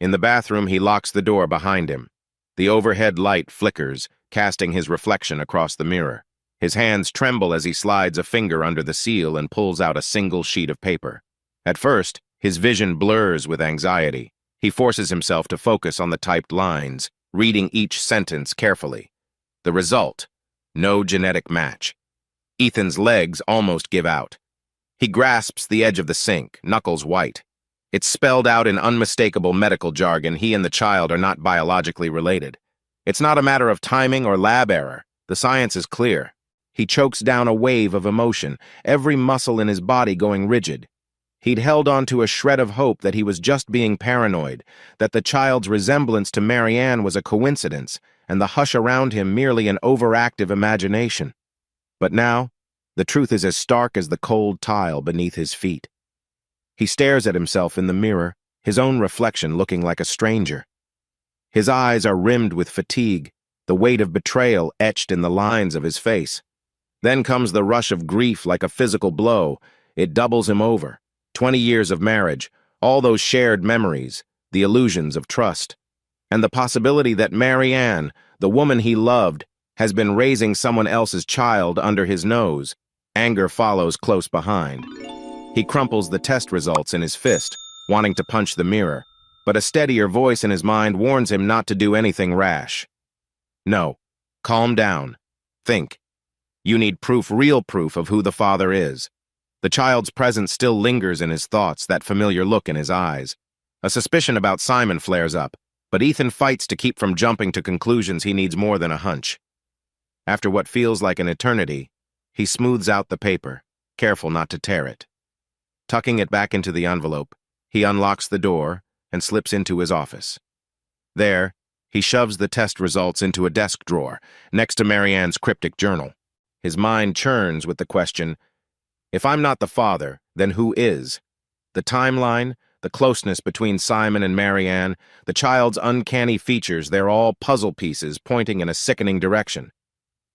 In the bathroom, he locks the door behind him. The overhead light flickers, casting his reflection across the mirror. His hands tremble as he slides a finger under the seal and pulls out a single sheet of paper. At first, his vision blurs with anxiety. He forces himself to focus on the typed lines, reading each sentence carefully. The result: no genetic match. Ethan's legs almost give out. He grasps the edge of the sink, knuckles white. It's spelled out in unmistakable medical jargon. He and the child are not biologically related. It's not a matter of timing or lab error. The science is clear. He chokes down a wave of emotion, every muscle in his body going rigid. He'd held on to a shred of hope that he was just being paranoid, that the child's resemblance to Marianne was a coincidence, and the hush around him merely an overactive imagination. But now, the truth is as stark as the cold tile beneath his feet. He stares at himself in the mirror, his own reflection looking like a stranger. His eyes are rimmed with fatigue, the weight of betrayal etched in the lines of his face. Then comes the rush of grief like a physical blow. It doubles him over. 20 years of marriage, all those shared memories, the illusions of trust, and the possibility that Marianne, the woman he loved, has been raising someone else's child under his nose. Anger follows close behind. He crumples the test results in his fist, wanting to punch the mirror, but a steadier voice in his mind warns him not to do anything rash. No, calm down. Think. You need proof, real proof of who the father is. The child's presence still lingers in his thoughts, that familiar look in his eyes. A suspicion about Simon flares up, but Ethan fights to keep from jumping to conclusions he needs more than a hunch. After what feels like an eternity, he smooths out the paper, careful not to tear it. Tucking it back into the envelope, he unlocks the door and slips into his office. There, he shoves the test results into a desk drawer, next to Marianne's cryptic journal. His mind churns with the question, if I'm not the father, then who is? The timeline, the closeness between Simon and Marianne, the child's uncanny features, they're all puzzle pieces pointing in a sickening direction.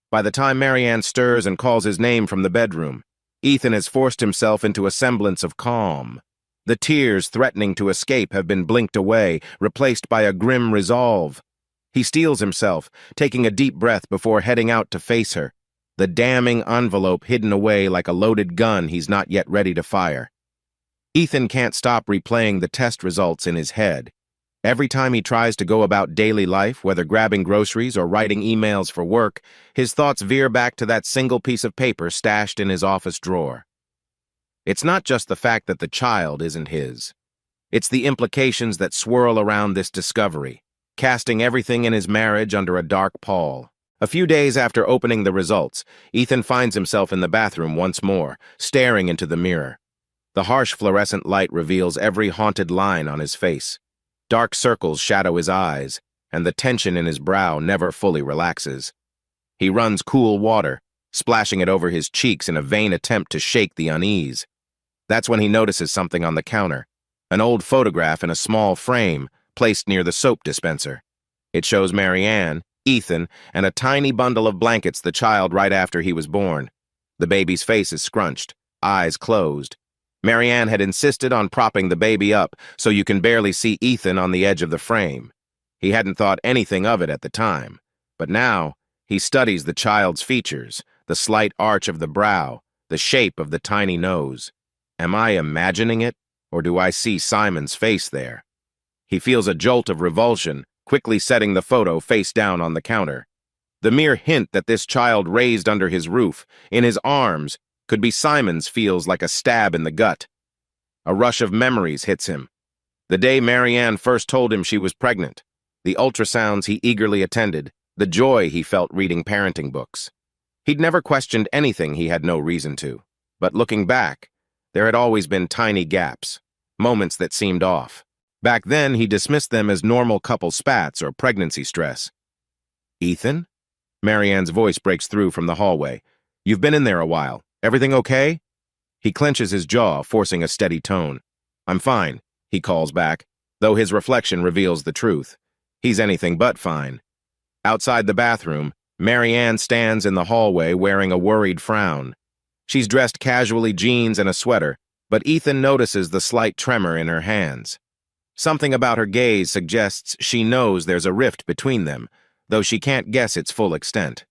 By the time Marianne stirs and calls his name from the bedroom, Ethan has forced himself into a semblance of calm. The tears threatening to escape have been blinked away, replaced by a grim resolve. He steels himself, taking a deep breath before heading out to face her, the damning envelope hidden away like a loaded gun he's not yet ready to fire. Ethan can't stop replaying the test results in his head. Every time he tries to go about daily life, whether grabbing groceries or writing emails for work, his thoughts veer back to that single piece of paper stashed in his office drawer. It's not just the fact that the child isn't his. It's the implications that swirl around this discovery, casting everything in his marriage under a dark pall. A few days after opening the results, Ethan finds himself in the bathroom once more, staring into the mirror. The harsh fluorescent light reveals every haunted line on his face. Dark circles shadow his eyes, and the tension in his brow never fully relaxes. He runs cool water, splashing it over his cheeks in a vain attempt to shake the unease. That's when he notices something on the counter, an old photograph in a small frame placed near the soap dispenser. It shows Marianne, Ethan, and a tiny bundle of blankets, the child right after he was born. The baby's face is scrunched, eyes closed. Marianne had insisted on propping the baby up so you can barely see Ethan on the edge of the frame. He hadn't thought anything of it at the time, but now he studies the child's features, the slight arch of the brow, the shape of the tiny nose. Am I imagining it, or do I see Simon's face there? He feels a jolt of revulsion, quickly setting the photo face down on the counter. The mere hint that this child raised under his roof, in his arms, could be Simon's feels like a stab in the gut. A rush of memories hits him. The day Marianne first told him she was pregnant, the ultrasounds he eagerly attended, the joy he felt reading parenting books. He'd never questioned anything he had no reason to, but looking back, there had always been tiny gaps, moments that seemed off. Back then, he dismissed them as normal couple spats or pregnancy stress. "Ethan?" Marianne's voice breaks through from the hallway. "You've been in there a while. Everything okay?" He clenches his jaw, forcing a steady tone. "I'm fine," he calls back, though his reflection reveals the truth. He's anything but fine. Outside the bathroom, Marianne stands in the hallway wearing a worried frown. She's dressed casually, jeans and a sweater, but Ethan notices the slight tremor in her hands. Something about her gaze suggests she knows there's a rift between them, though she can't guess its full extent.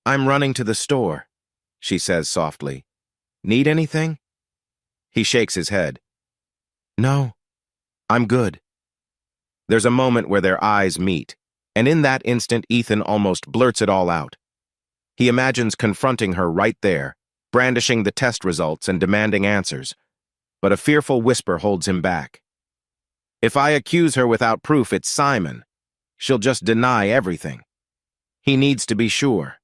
"I'm running to the store," she says softly. "Need anything?" He shakes his head. "No, I'm good." There's a moment where their eyes meet, and in that instant Ethan almost blurts it all out. He imagines confronting her right there, brandishing the test results and demanding answers, but a fearful whisper holds him back. If I accuse her without proof, it's Simon. She'll just deny everything. He needs to be sure.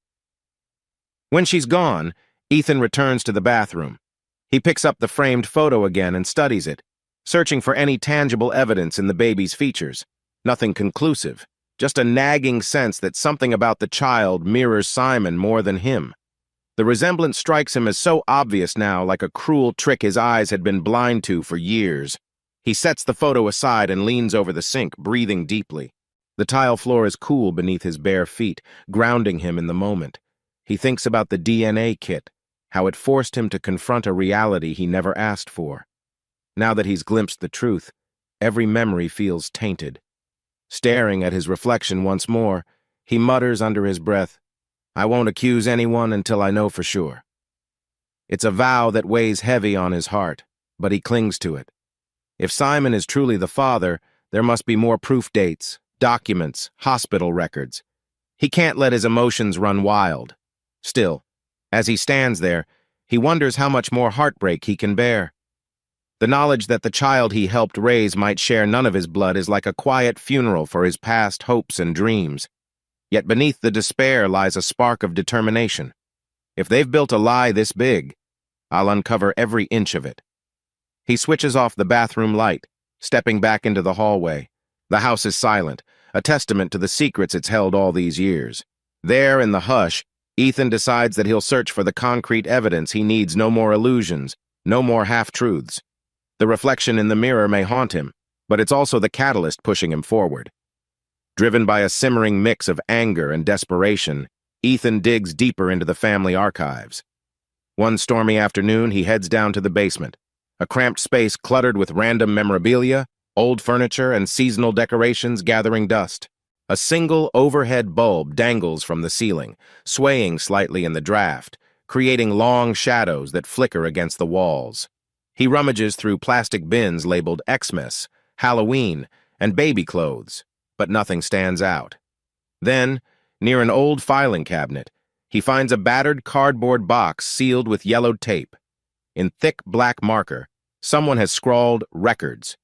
When she's gone, Ethan returns to the bathroom. He picks up the framed photo again and studies it, searching for any tangible evidence in the baby's features. Nothing conclusive, just a nagging sense that something about the child mirrors Simon more than him. The resemblance strikes him as so obvious now, like a cruel trick his eyes had been blind to for years. He sets the photo aside and leans over the sink, breathing deeply. The tile floor is cool beneath his bare feet, grounding him in the moment. He thinks about the DNA kit, how it forced him to confront a reality he never asked for. Now that he's glimpsed the truth, every memory feels tainted. Staring at his reflection once more, he mutters under his breath, "I won't accuse anyone until I know for sure." It's a vow that weighs heavy on his heart, but he clings to it. If Simon is truly the father, there must be more proof dates, documents, hospital records. He can't let his emotions run wild. Still, as he stands there, he wonders how much more heartbreak he can bear. The knowledge that the child he helped raise might share none of his blood is like a quiet funeral for his past hopes and dreams. Yet beneath the despair lies a spark of determination. If they've built a lie this big, I'll uncover every inch of it. He switches off the bathroom light, stepping back into the hallway. The house is silent, a testament to the secrets it's held all these years. There, in the hush, Ethan decides that he'll search for the concrete evidence he needs. No more illusions, no more half-truths. The reflection in the mirror may haunt him, but it's also the catalyst pushing him forward. Driven by a simmering mix of anger and desperation, Ethan digs deeper into the family archives. One stormy afternoon, he heads down to the basement, a cramped space cluttered with random memorabilia, old furniture, and seasonal decorations gathering dust. A single overhead bulb dangles from the ceiling, swaying slightly in the draft, creating long shadows that flicker against the walls. He rummages through plastic bins labeled Xmas, Halloween, and baby clothes, but nothing stands out. Then, near an old filing cabinet, he finds a battered cardboard box sealed with yellowed tape. In thick black marker, someone has scrawled records.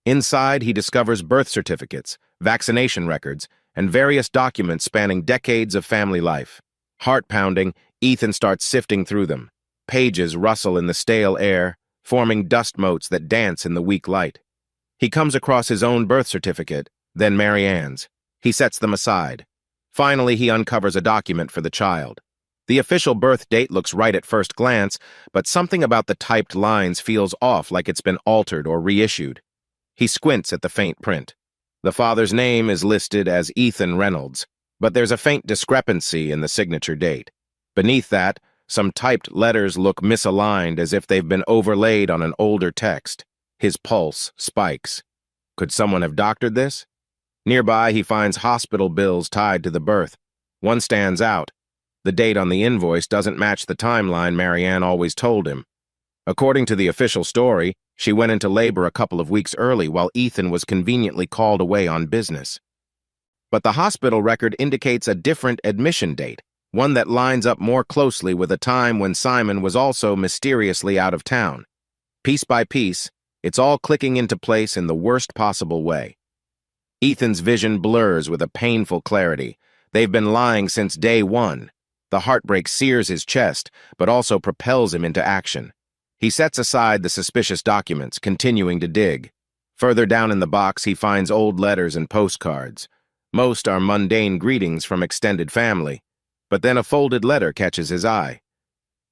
Inside, he discovers birth certificates, vaccination records, and various documents spanning decades of family life. Heart-pounding, Ethan starts sifting through them. Pages rustle in the stale air, forming dust motes that dance in the weak light. He comes across his own birth certificate, then Mary Ann's. He sets them aside. Finally, he uncovers a document for the child. The official birth date looks right at first glance, but something about the typed lines feels off, like it's been altered or reissued. He squints at the faint print. The father's name is listed as Ethan Reynolds, but there's a faint discrepancy in the signature date. Beneath that, some typed letters look misaligned, as if they've been overlaid on an older text. His pulse spikes. Could someone have doctored this? Nearby, he finds hospital bills tied to the birth. One stands out. The date on the invoice doesn't match the timeline Mary Ann always told him. According to the official story, she went into labor a couple of weeks early while Ethan was conveniently called away on business. But the hospital record indicates a different admission date, one that lines up more closely with a time when Simon was also mysteriously out of town. Piece by piece, it's all clicking into place in the worst possible way. Ethan's vision blurs with a painful clarity. They've been lying since day one. The heartbreak sears his chest, but also propels him into action. He sets aside the suspicious documents, continuing to dig. Further down in the box, he finds old letters and postcards. Most are mundane greetings from extended family, but then a folded letter catches his eye.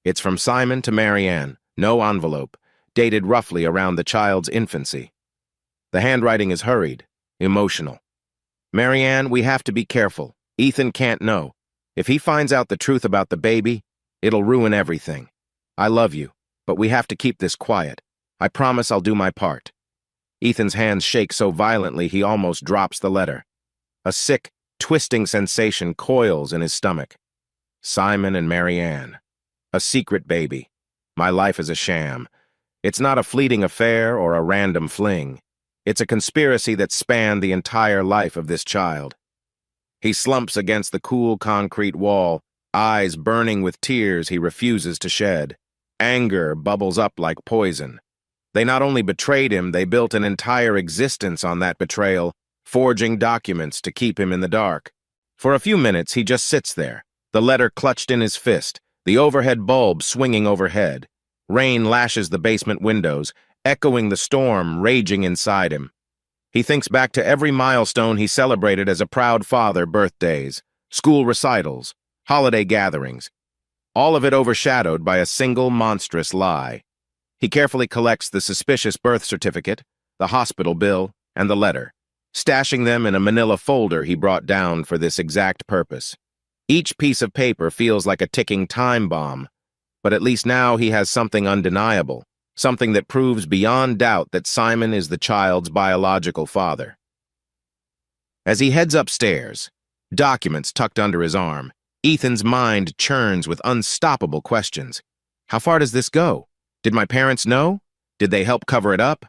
It's from Simon to Mary Ann, no envelope, dated roughly around the child's infancy. The handwriting is hurried, emotional. Mary Ann, we have to be careful. Ethan can't know. If he finds out the truth about the baby, it'll ruin everything. I love you, but we have to keep this quiet. I promise I'll do my part. Ethan's hands shake so violently he almost drops the letter. A sick, twisting sensation coils in his stomach. Simon and Mary Ann. A secret baby. My life is a sham. It's not a fleeting affair or a random fling. It's a conspiracy that spanned the entire life of this child. He slumps against the cool concrete wall, eyes burning with tears he refuses to shed. Anger bubbles up like poison. They not only betrayed him, they built an entire existence on that betrayal, forging documents to keep him in the dark. For a few minutes, he just sits there, the letter clutched in his fist, the overhead bulb swinging overhead. Rain lashes the basement windows, echoing the storm raging inside him. He thinks back to every milestone he celebrated as a proud father: birthdays, school recitals, holiday gatherings, all of it overshadowed by a single monstrous lie. He carefully collects the suspicious birth certificate, the hospital bill, and the letter, stashing them in a manila folder he brought down for this exact purpose. Each piece of paper feels like a ticking time bomb, but at least now he has something undeniable, something that proves beyond doubt that Simon is the child's biological father. As he heads upstairs, documents tucked under his arm, Ethan's mind churns with unstoppable questions. How far does this go? Did my parents know? Did they help cover it up?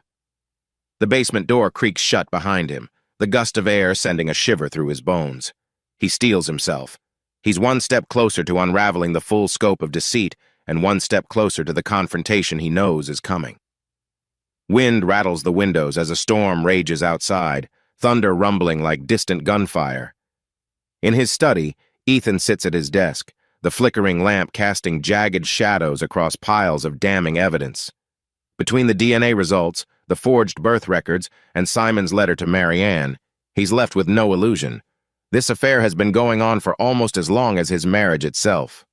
The basement door creaks shut behind him, the gust of air sending a shiver through his bones. He steels himself. He's one step closer to unraveling the full scope of deceit, and one step closer to the confrontation he knows is coming. Wind rattles the windows as a storm rages outside, thunder rumbling like distant gunfire. In his study, Ethan sits at his desk, the flickering lamp casting jagged shadows across piles of damning evidence. Between the DNA results, the forged birth records, and Simon's letter to Mary Ann, he's left with no illusion. This affair has been going on for almost as long as his marriage itself.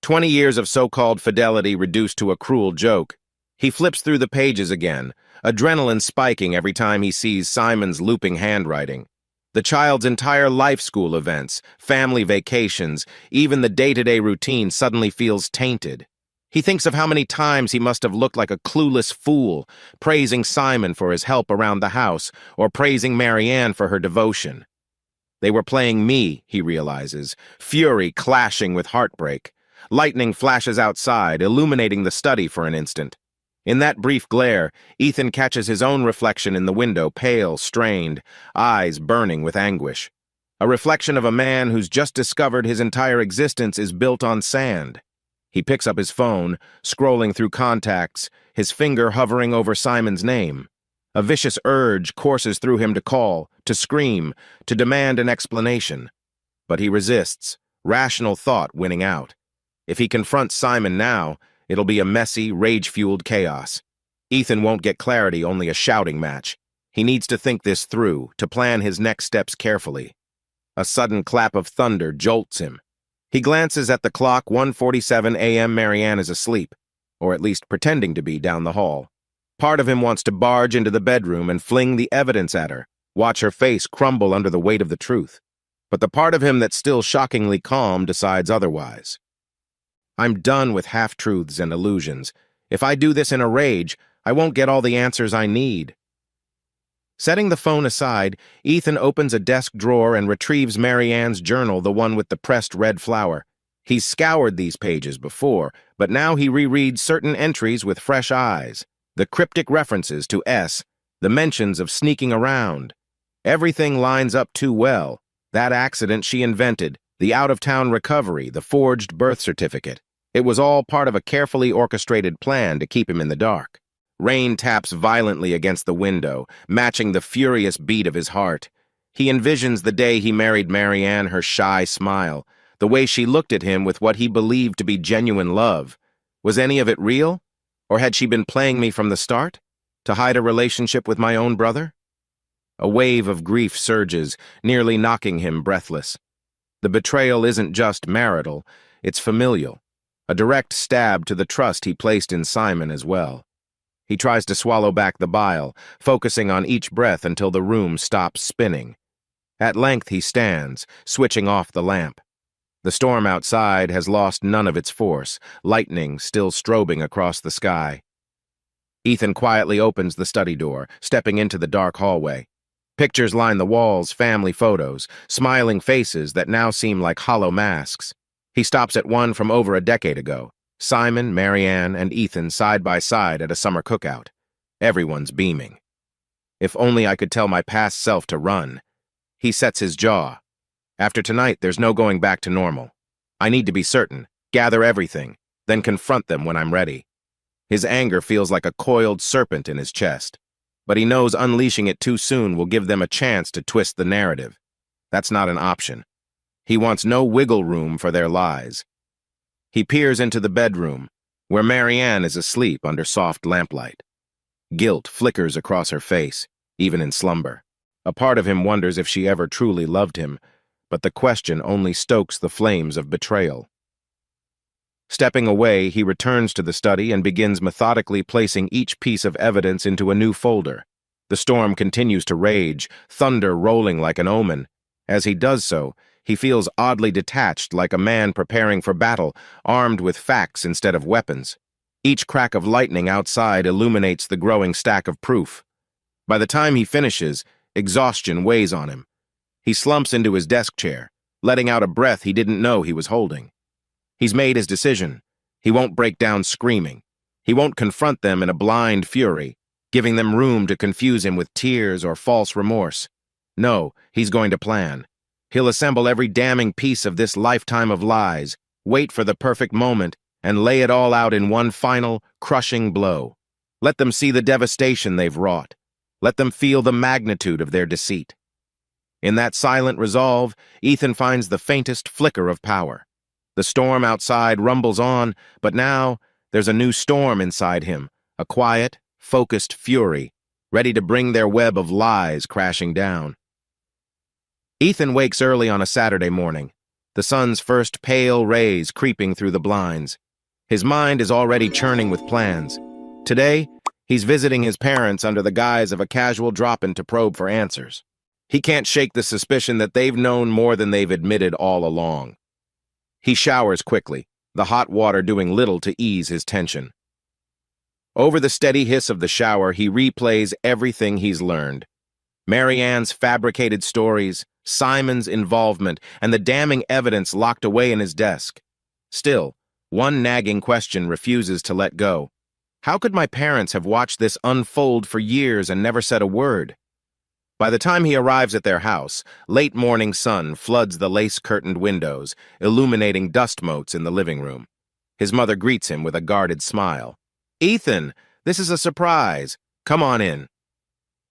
20 years of so-called fidelity reduced to a cruel joke. He flips through the pages again, adrenaline spiking every time he sees Simon's looping handwriting. The child's entire life school events, family vacations, even the day-to-day routine suddenly feels tainted. He thinks of how many times he must have looked like a clueless fool, praising Simon for his help around the house, or praising Mary Ann for her devotion. They were playing me, he realizes, fury clashing with heartbreak. Lightning flashes outside, illuminating the study for an instant. In that brief glare, Ethan catches his own reflection in the window, pale, strained, eyes burning with anguish. A reflection of a man who's just discovered his entire existence is built on sand. He picks up his phone, scrolling through contacts, his finger hovering over Simon's name. A vicious urge courses through him to call, to scream, to demand an explanation. But he resists, rational thought winning out. If he confronts Simon now, it'll be a messy, rage-fueled chaos. Ethan won't get clarity, only a shouting match. He needs to think this through, to plan his next steps carefully. A sudden clap of thunder jolts him. He glances at the clock, 1:47 a.m. Marianne is asleep, or at least pretending to be, down the hall. Part of him wants to barge into the bedroom and fling the evidence at her, watch her face crumble under the weight of the truth. But the part of him that's still shockingly calm decides otherwise. I'm done with half-truths and illusions. If I do this in a rage, I won't get all the answers I need. Setting the phone aside, Ethan opens a desk drawer and retrieves Marianne's journal, the one with the pressed red flower. He's scoured these pages before, but now he rereads certain entries with fresh eyes. The cryptic references to S, the mentions of sneaking around. Everything lines up too well. That accident she invented, the out-of-town recovery, the forged birth certificate. It was all part of a carefully orchestrated plan to keep him in the dark. Rain taps violently against the window, matching the furious beat of his heart. He envisions the day he married Marianne, her shy smile, the way she looked at him with what he believed to be genuine love. Was any of it real? Or had she been playing me from the start? To hide a relationship with my own brother? A wave of grief surges, nearly knocking him breathless. The betrayal isn't just marital, it's familial. A direct stab to the trust he placed in Simon as well. He tries to swallow back the bile, focusing on each breath until the room stops spinning. At length he stands, switching off the lamp. The storm outside has lost none of its force, lightning still strobing across the sky. Ethan quietly opens the study door, stepping into the dark hallway. Pictures line the walls, family photos, smiling faces that now seem like hollow masks. He stops at one from over a decade ago. Simon, Marianne, and Ethan side by side at a summer cookout. Everyone's beaming. If only I could tell my past self to run. He sets his jaw. After tonight, there's no going back to normal. I need to be certain, gather everything, then confront them when I'm ready. His anger feels like a coiled serpent in his chest, but he knows unleashing it too soon will give them a chance to twist the narrative. That's not an option. He wants no wiggle room for their lies. He peers into the bedroom, where Marianne is asleep under soft lamplight. Guilt flickers across her face, even in slumber. A part of him wonders if she ever truly loved him, but the question only stokes the flames of betrayal. Stepping away, he returns to the study and begins methodically placing each piece of evidence into a new folder. The storm continues to rage, thunder rolling like an omen. As he does so, he feels oddly detached, like a man preparing for battle, armed with facts instead of weapons. Each crack of lightning outside illuminates the growing stack of proof. By the time he finishes, exhaustion weighs on him. He slumps into his desk chair, letting out a breath he didn't know he was holding. He's made his decision. He won't break down screaming. He won't confront them in a blind fury, giving them room to confuse him with tears or false remorse. No, he's going to plan. He'll assemble every damning piece of this lifetime of lies, wait for the perfect moment, and lay it all out in one final, crushing blow. Let them see the devastation they've wrought. Let them feel the magnitude of their deceit. In that silent resolve, Ethan finds the faintest flicker of power. The storm outside rumbles on, but now there's a new storm inside him, a quiet, focused fury, ready to bring their web of lies crashing down. Ethan wakes early on a Saturday morning, the sun's first pale rays creeping through the blinds. His mind is already churning with plans. Today, he's visiting his parents under the guise of a casual drop-in to probe for answers. He can't shake the suspicion that they've known more than they've admitted all along. He showers quickly, the hot water doing little to ease his tension. Over the steady hiss of the shower, he replays everything he's learned. Marianne's fabricated stories, Simon's involvement, and the damning evidence locked away in his desk. Still, one nagging question refuses to let go. How could my parents have watched this unfold for years and never said a word? By the time he arrives at their house, late morning sun floods the lace-curtained windows, illuminating dust motes in the living room. His mother greets him with a guarded smile. "Ethan, this is a surprise. Come on in."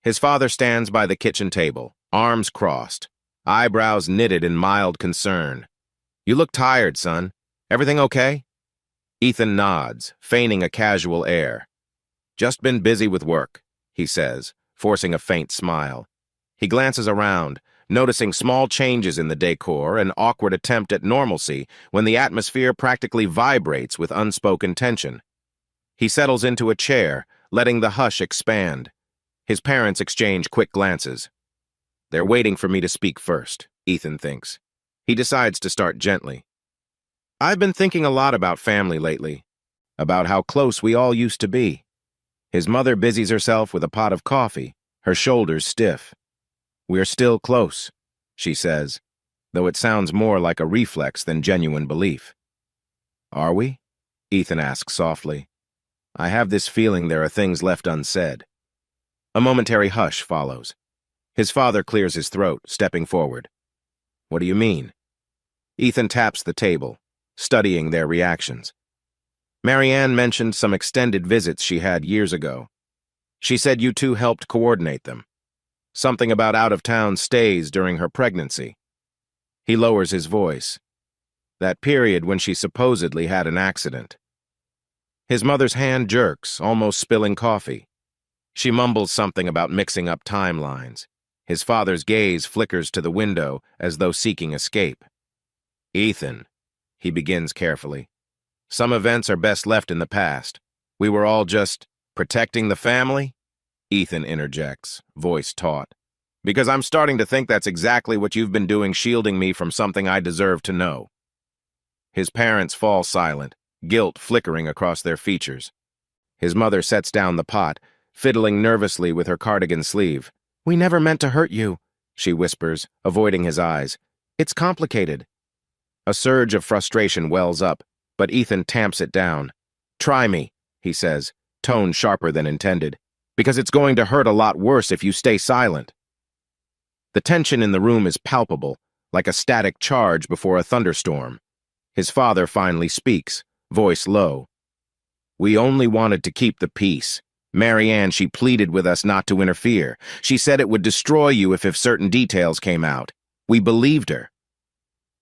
His father stands by the kitchen table, arms crossed, eyebrows knitted in mild concern. "You look tired, son. Everything okay?" Ethan nods, feigning a casual air. "Just been busy with work," he says, forcing a faint smile. He glances around, noticing small changes in the decor, an awkward attempt at normalcy when the atmosphere practically vibrates with unspoken tension. He settles into a chair, letting the hush expand. His parents exchange quick glances. They're waiting for me to speak first, Ethan thinks. He decides to start gently. "I've been thinking a lot about family lately, about how close we all used to be." His mother busies herself with a pot of coffee, her shoulders stiff. "We're still close," she says, though it sounds more like a reflex than genuine belief. "Are we?" Ethan asks softly. "I have this feeling there are things left unsaid." A momentary hush follows. His father clears his throat, stepping forward. "What do you mean?" Ethan taps the table, studying their reactions. "Marianne mentioned some extended visits she had years ago. She said you two helped coordinate them. Something about out-of-town stays during her pregnancy." He lowers his voice. "That period when she supposedly had an accident." His mother's hand jerks, almost spilling coffee. She mumbles something about mixing up timelines. His father's gaze flickers to the window as though seeking escape. "Ethan," he begins carefully, "some events are best left in the past. We were all just protecting the family?" Ethan interjects, voice taut. "Because I'm starting to think that's exactly what you've been doing, shielding me from something I deserve to know." His parents fall silent, guilt flickering across their features. His mother sets down the pot, fiddling nervously with her cardigan sleeve. "We never meant to hurt you," she whispers, avoiding his eyes. "It's complicated." A surge of frustration wells up, but Ethan tamps it down. "Try me," he says, tone sharper than intended, "because it's going to hurt a lot worse if you stay silent." The tension in the room is palpable, like a static charge before a thunderstorm. His father finally speaks, voice low. "We only wanted to keep the peace. Marianne, she pleaded with us not to interfere. She said it would destroy you if certain details came out. We believed her."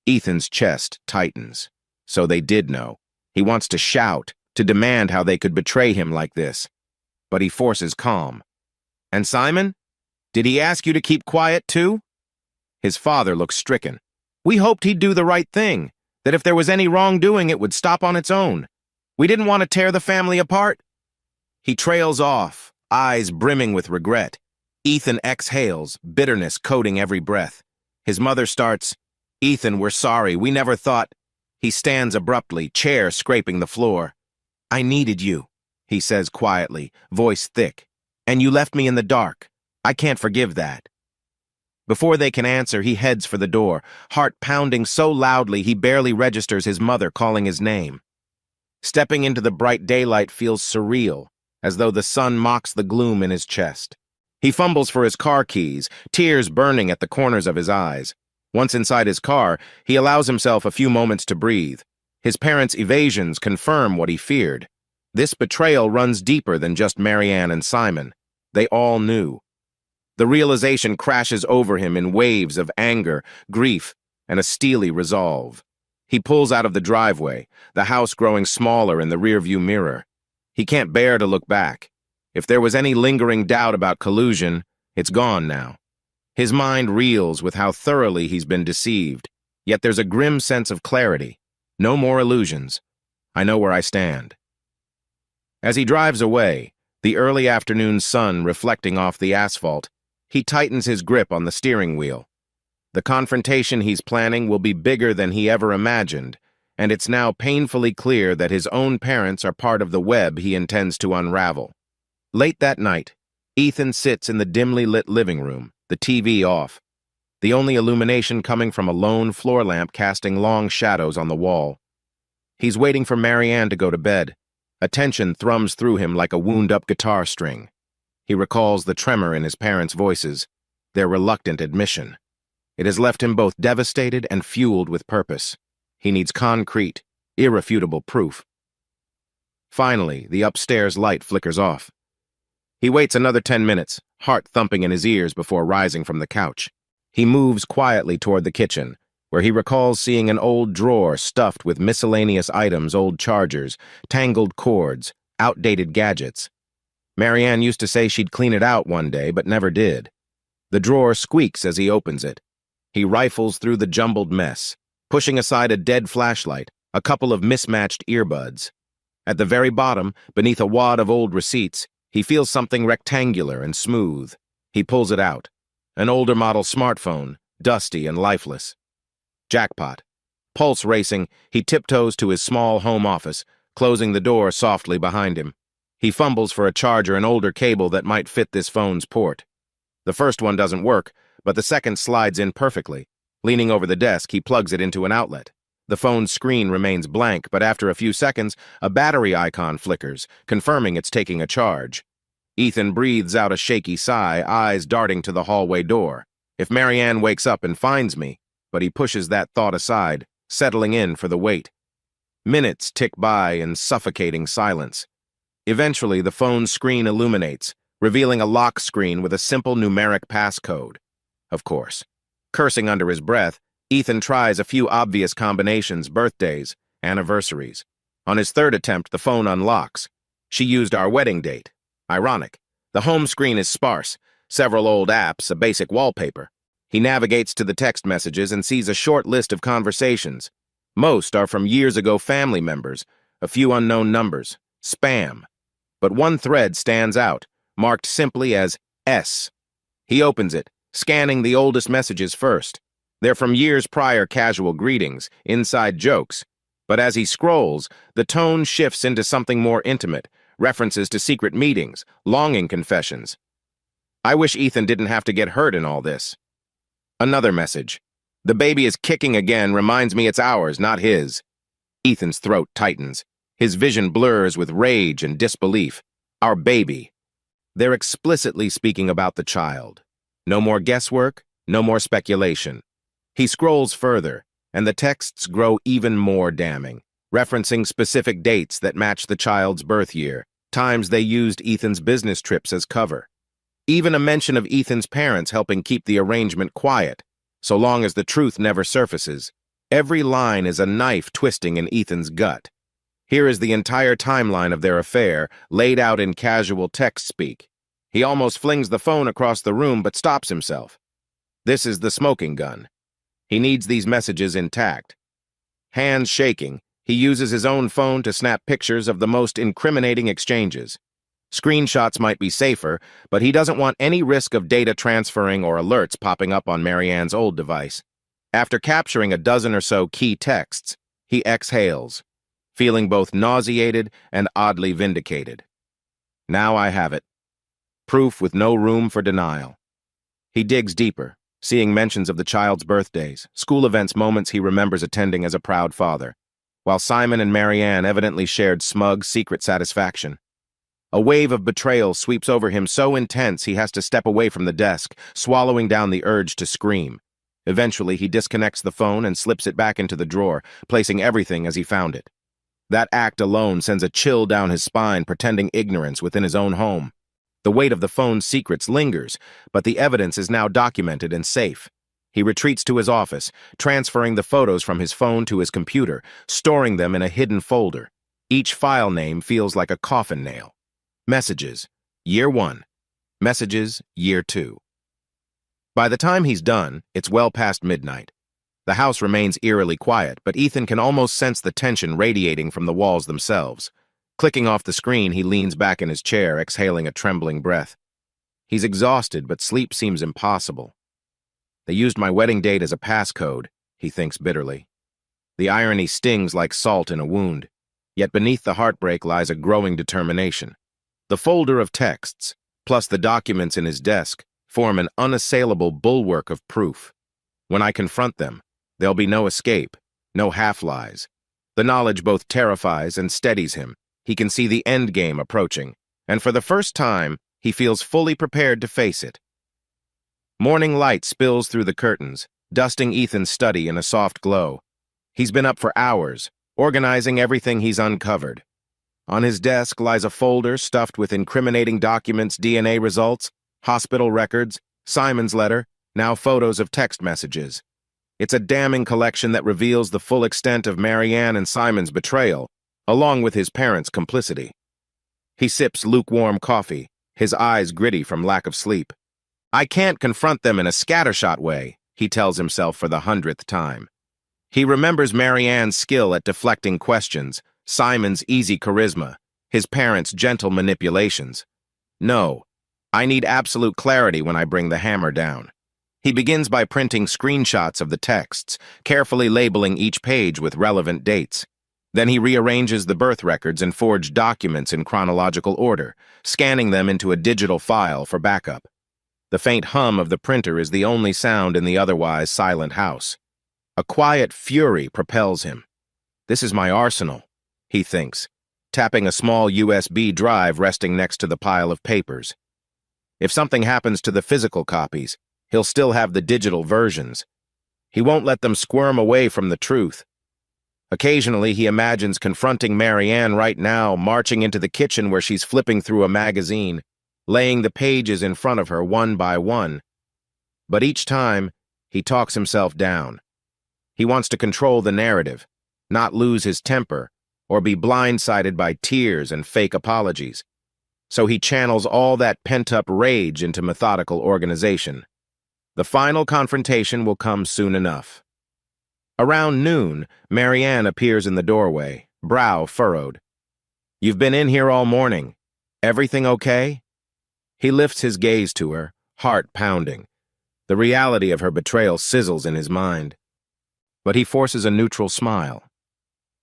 Ethan's chest tightens. So they did know. He wants to shout, to demand how they could betray him like this. But he forces calm. "And Simon? Did he ask you to keep quiet too?" His father looks stricken. "We hoped he'd do the right thing, that if there was any wrongdoing it would stop on its own. We didn't want to tear the family apart." He trails off, eyes brimming with regret. Ethan exhales, bitterness coating every breath. His mother starts, "Ethan, we're sorry, we never thought—" He stands abruptly, chair scraping the floor. "I needed you," he says quietly, voice thick. "And you left me in the dark. I can't forgive that." Before they can answer, he heads for the door, heart pounding so loudly he barely registers his mother calling his name. Stepping into the bright daylight feels surreal, as though the sun mocks the gloom in his chest. He fumbles for his car keys, tears burning at the corners of his eyes. Once inside his car, he allows himself a few moments to breathe. His parents' evasions confirm what he feared. This betrayal runs deeper than just Marianne and Simon. They all knew. The realization crashes over him in waves of anger, grief, and a steely resolve. He pulls out of the driveway, the house growing smaller in the rearview mirror. He can't bear to look back. If there was any lingering doubt about collusion, it's gone now. His mind reels with how thoroughly he's been deceived, yet there's a grim sense of clarity. No more illusions. I know where I stand. As he drives away, the early afternoon sun reflecting off the asphalt, he tightens his grip on the steering wheel. The confrontation he's planning will be bigger than he ever imagined, and it's now painfully clear that his own parents are part of the web he intends to unravel. Late that night, Ethan sits in the dimly lit living room, the TV off, the only illumination coming from a lone floor lamp casting long shadows on the wall. He's waiting for Marianne to go to bed, A tension thrums through him like a wound-up guitar string. He recalls the tremor in his parents' voices, their reluctant admission. It has left him both devastated and fueled with purpose. He needs concrete, irrefutable proof. Finally, the upstairs light flickers off. He waits another 10 minutes, heart thumping in his ears before rising from the couch. He moves quietly toward the kitchen, where he recalls seeing an old drawer stuffed with miscellaneous items, old chargers, tangled cords, outdated gadgets. Marianne used to say she'd clean it out one day, but never did. The drawer squeaks as he opens it. He rifles through the jumbled mess, pushing aside a dead flashlight, a couple of mismatched earbuds. At the very bottom, beneath a wad of old receipts, he feels something rectangular and smooth. He pulls it out. An older model smartphone, dusty and lifeless. Jackpot. Pulse racing, he tiptoes to his small home office, closing the door softly behind him. He fumbles for a charger and older cable that might fit this phone's port. The first one doesn't work, but the second slides in perfectly. Leaning over the desk, he plugs it into an outlet. The phone's screen remains blank, but after a few seconds, a battery icon flickers, confirming it's taking a charge. Ethan breathes out a shaky sigh, eyes darting to the hallway door. If Marianne wakes up and finds me, but he pushes that thought aside, settling in for the wait. Minutes tick by in suffocating silence. Eventually, the phone's screen illuminates, revealing a lock screen with a simple numeric passcode. Of course. Cursing under his breath, Ethan tries a few obvious combinations, birthdays, anniversaries. On his third attempt, the phone unlocks. She used our wedding date. Ironic. The home screen is sparse, several old apps, a basic wallpaper. He navigates to the text messages and sees a short list of conversations. Most are from years ago family members, a few unknown numbers, spam. But one thread stands out, marked simply as S. He opens it, scanning the oldest messages first. They're from years prior casual greetings, inside jokes. But as he scrolls, the tone shifts into something more intimate, references to secret meetings, longing confessions. I wish Ethan didn't have to get hurt in all this. Another message. The baby is kicking again, reminds me it's ours, not his. Ethan's throat tightens. His vision blurs with rage and disbelief. Our baby. They're explicitly speaking about the child. No more guesswork, no more speculation. He scrolls further, and the texts grow even more damning, referencing specific dates that match the child's birth year, times they used Ethan's business trips as cover. Even a mention of Ethan's parents helping keep the arrangement quiet, so long as the truth never surfaces. Every line is a knife twisting in Ethan's gut. Here is the entire timeline of their affair, laid out in casual text speak. He almost flings the phone across the room but stops himself. This is the smoking gun. He needs these messages intact. Hands shaking, he uses his own phone to snap pictures of the most incriminating exchanges. Screenshots might be safer, but he doesn't want any risk of data transferring or alerts popping up on Marianne's old device. After capturing a dozen or so key texts, he exhales, feeling both nauseated and oddly vindicated. Now I have it. Proof with no room for denial. He digs deeper, seeing mentions of the child's birthdays, school events, moments he remembers attending as a proud father, while Simon and Marianne evidently shared smug, secret satisfaction. A wave of betrayal sweeps over him so intense he has to step away from the desk, swallowing down the urge to scream. Eventually, he disconnects the phone and slips it back into the drawer, placing everything as he found it. That act alone sends a chill down his spine, pretending ignorance within his own home. The weight of the phone's secrets lingers, but the evidence is now documented and safe. He retreats to his office, transferring the photos from his phone to his computer, storing them in a hidden folder. Each file name feels like a coffin nail. Messages, Year 1. Messages, Year 2. By the time he's done, it's well past midnight. The house remains eerily quiet, but Ethan can almost sense the tension radiating from the walls themselves. Clicking off the screen, he leans back in his chair, exhaling a trembling breath. He's exhausted, but sleep seems impossible. They used my wedding date as a passcode, he thinks bitterly. The irony stings like salt in a wound, yet beneath the heartbreak lies a growing determination. The folder of texts, plus the documents in his desk, form an unassailable bulwark of proof. When I confront them, there'll be no escape, no half-lies. The knowledge both terrifies and steadies him, He can see the end game approaching, and for the first time, he feels fully prepared to face it. Morning light spills through the curtains, dusting Ethan's study in a soft glow. He's been up for hours, organizing everything he's uncovered. On his desk lies a folder stuffed with incriminating documents, DNA results, hospital records, Simon's letter, now photos of text messages. It's a damning collection that reveals the full extent of Marianne and Simon's betrayal, along with his parents' complicity. He sips lukewarm coffee, his eyes gritty from lack of sleep. I can't confront them in a scattershot way, he tells himself for the 100th time. He remembers Marianne's skill at deflecting questions, Simon's easy charisma, his parents' gentle manipulations. No, I need absolute clarity when I bring the hammer down. He begins by printing screenshots of the texts, carefully labeling each page with relevant dates. Then he rearranges the birth records and forged documents in chronological order, scanning them into a digital file for backup. The faint hum of the printer is the only sound in the otherwise silent house. A quiet fury propels him. This is my arsenal, he thinks, tapping a small USB drive resting next to the pile of papers. If something happens to the physical copies, he'll still have the digital versions. He won't let them squirm away from the truth. Occasionally, he imagines confronting Marianne right now, marching into the kitchen where she's flipping through a magazine, laying the pages in front of her one by one. But each time, he talks himself down. He wants to control the narrative, not lose his temper, or be blindsided by tears and fake apologies. So he channels all that pent-up rage into methodical organization. The final confrontation will come soon enough. Around noon, Marianne appears in the doorway, brow furrowed. You've been in here all morning. Everything okay? He lifts his gaze to her, heart pounding. The reality of her betrayal sizzles in his mind. But he forces a neutral smile.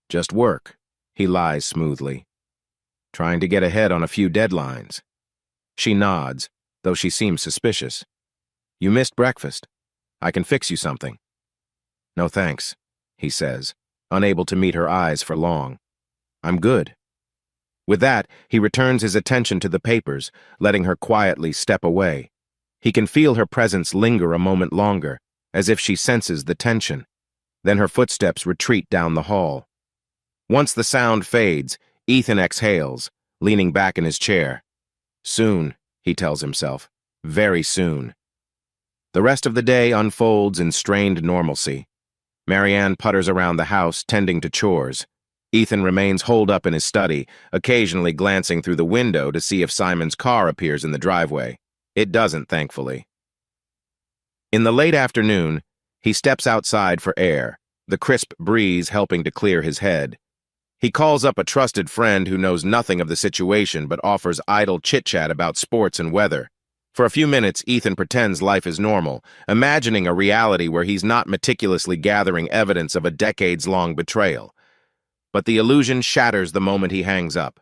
Just work, he lies smoothly. Trying to get ahead on a few deadlines. She nods, though she seems suspicious. You missed breakfast. I can fix you something. No thanks, he says, unable to meet her eyes for long. I'm good. With that, he returns his attention to the papers, letting her quietly step away. He can feel her presence linger a moment longer, as if she senses the tension. Then her footsteps retreat down the hall. Once the sound fades, Ethan exhales, leaning back in his chair. Soon, he tells himself, very soon. The rest of the day unfolds in strained normalcy. Marianne putters around the house, tending to chores. Ethan remains holed up in his study, occasionally glancing through the window to see if Simon's car appears in the driveway. It doesn't, thankfully. In the late afternoon, he steps outside for air, the crisp breeze helping to clear his head. He calls up a trusted friend who knows nothing of the situation but offers idle chit-chat about sports and weather. For a few minutes, Ethan pretends life is normal, imagining a reality where he's not meticulously gathering evidence of a decades-long betrayal. But the illusion shatters the moment he hangs up.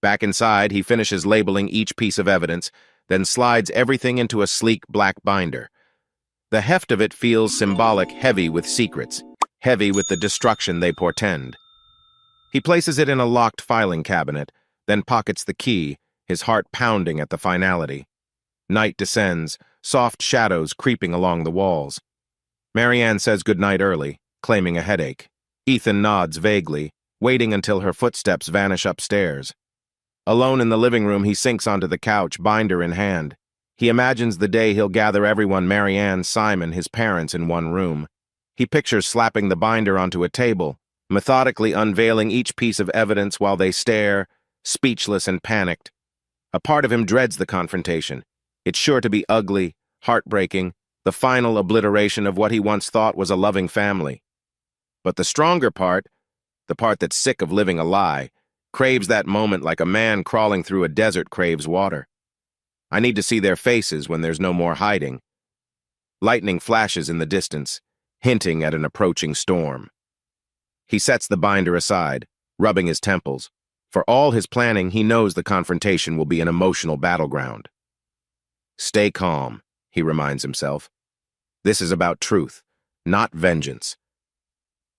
Back inside, he finishes labeling each piece of evidence, then slides everything into a sleek black binder. The heft of it feels symbolic, heavy with secrets, heavy with the destruction they portend. He places it in a locked filing cabinet, then pockets the key, his heart pounding at the finality. Night descends, soft shadows creeping along the walls. Marianne says goodnight early, claiming a headache. Ethan nods vaguely, waiting until her footsteps vanish upstairs. Alone in the living room, he sinks onto the couch, binder in hand. He imagines the day he'll gather everyone, Marianne, Simon, his parents, in one room. He pictures slapping the binder onto a table, methodically unveiling each piece of evidence while they stare, speechless and panicked. A part of him dreads the confrontation. It's sure to be ugly, heartbreaking, the final obliteration of what he once thought was a loving family. But the stronger part, the part that's sick of living a lie, craves that moment like a man crawling through a desert craves water. I need to see their faces when there's no more hiding. Lightning flashes in the distance, hinting at an approaching storm. He sets the binder aside, rubbing his temples. For all his planning, he knows the confrontation will be an emotional battleground. Stay calm, he reminds himself. This is about truth, not vengeance.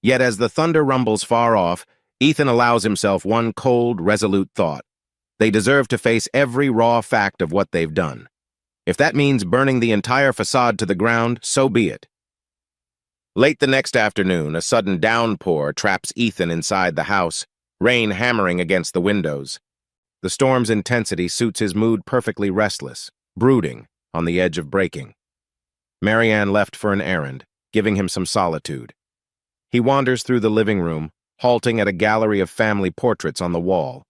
Yet as the thunder rumbles far off, Ethan allows himself one cold, resolute thought. They deserve to face every raw fact of what they've done. If that means burning the entire facade to the ground, so be it. Late the next afternoon, a sudden downpour traps Ethan inside the house, rain hammering against the windows. The storm's intensity suits his mood perfectly restless, brooding, on the edge of breaking. Marianne left for an errand, giving him some solitude. He wanders through the living room, halting at a gallery of family portraits on the wall.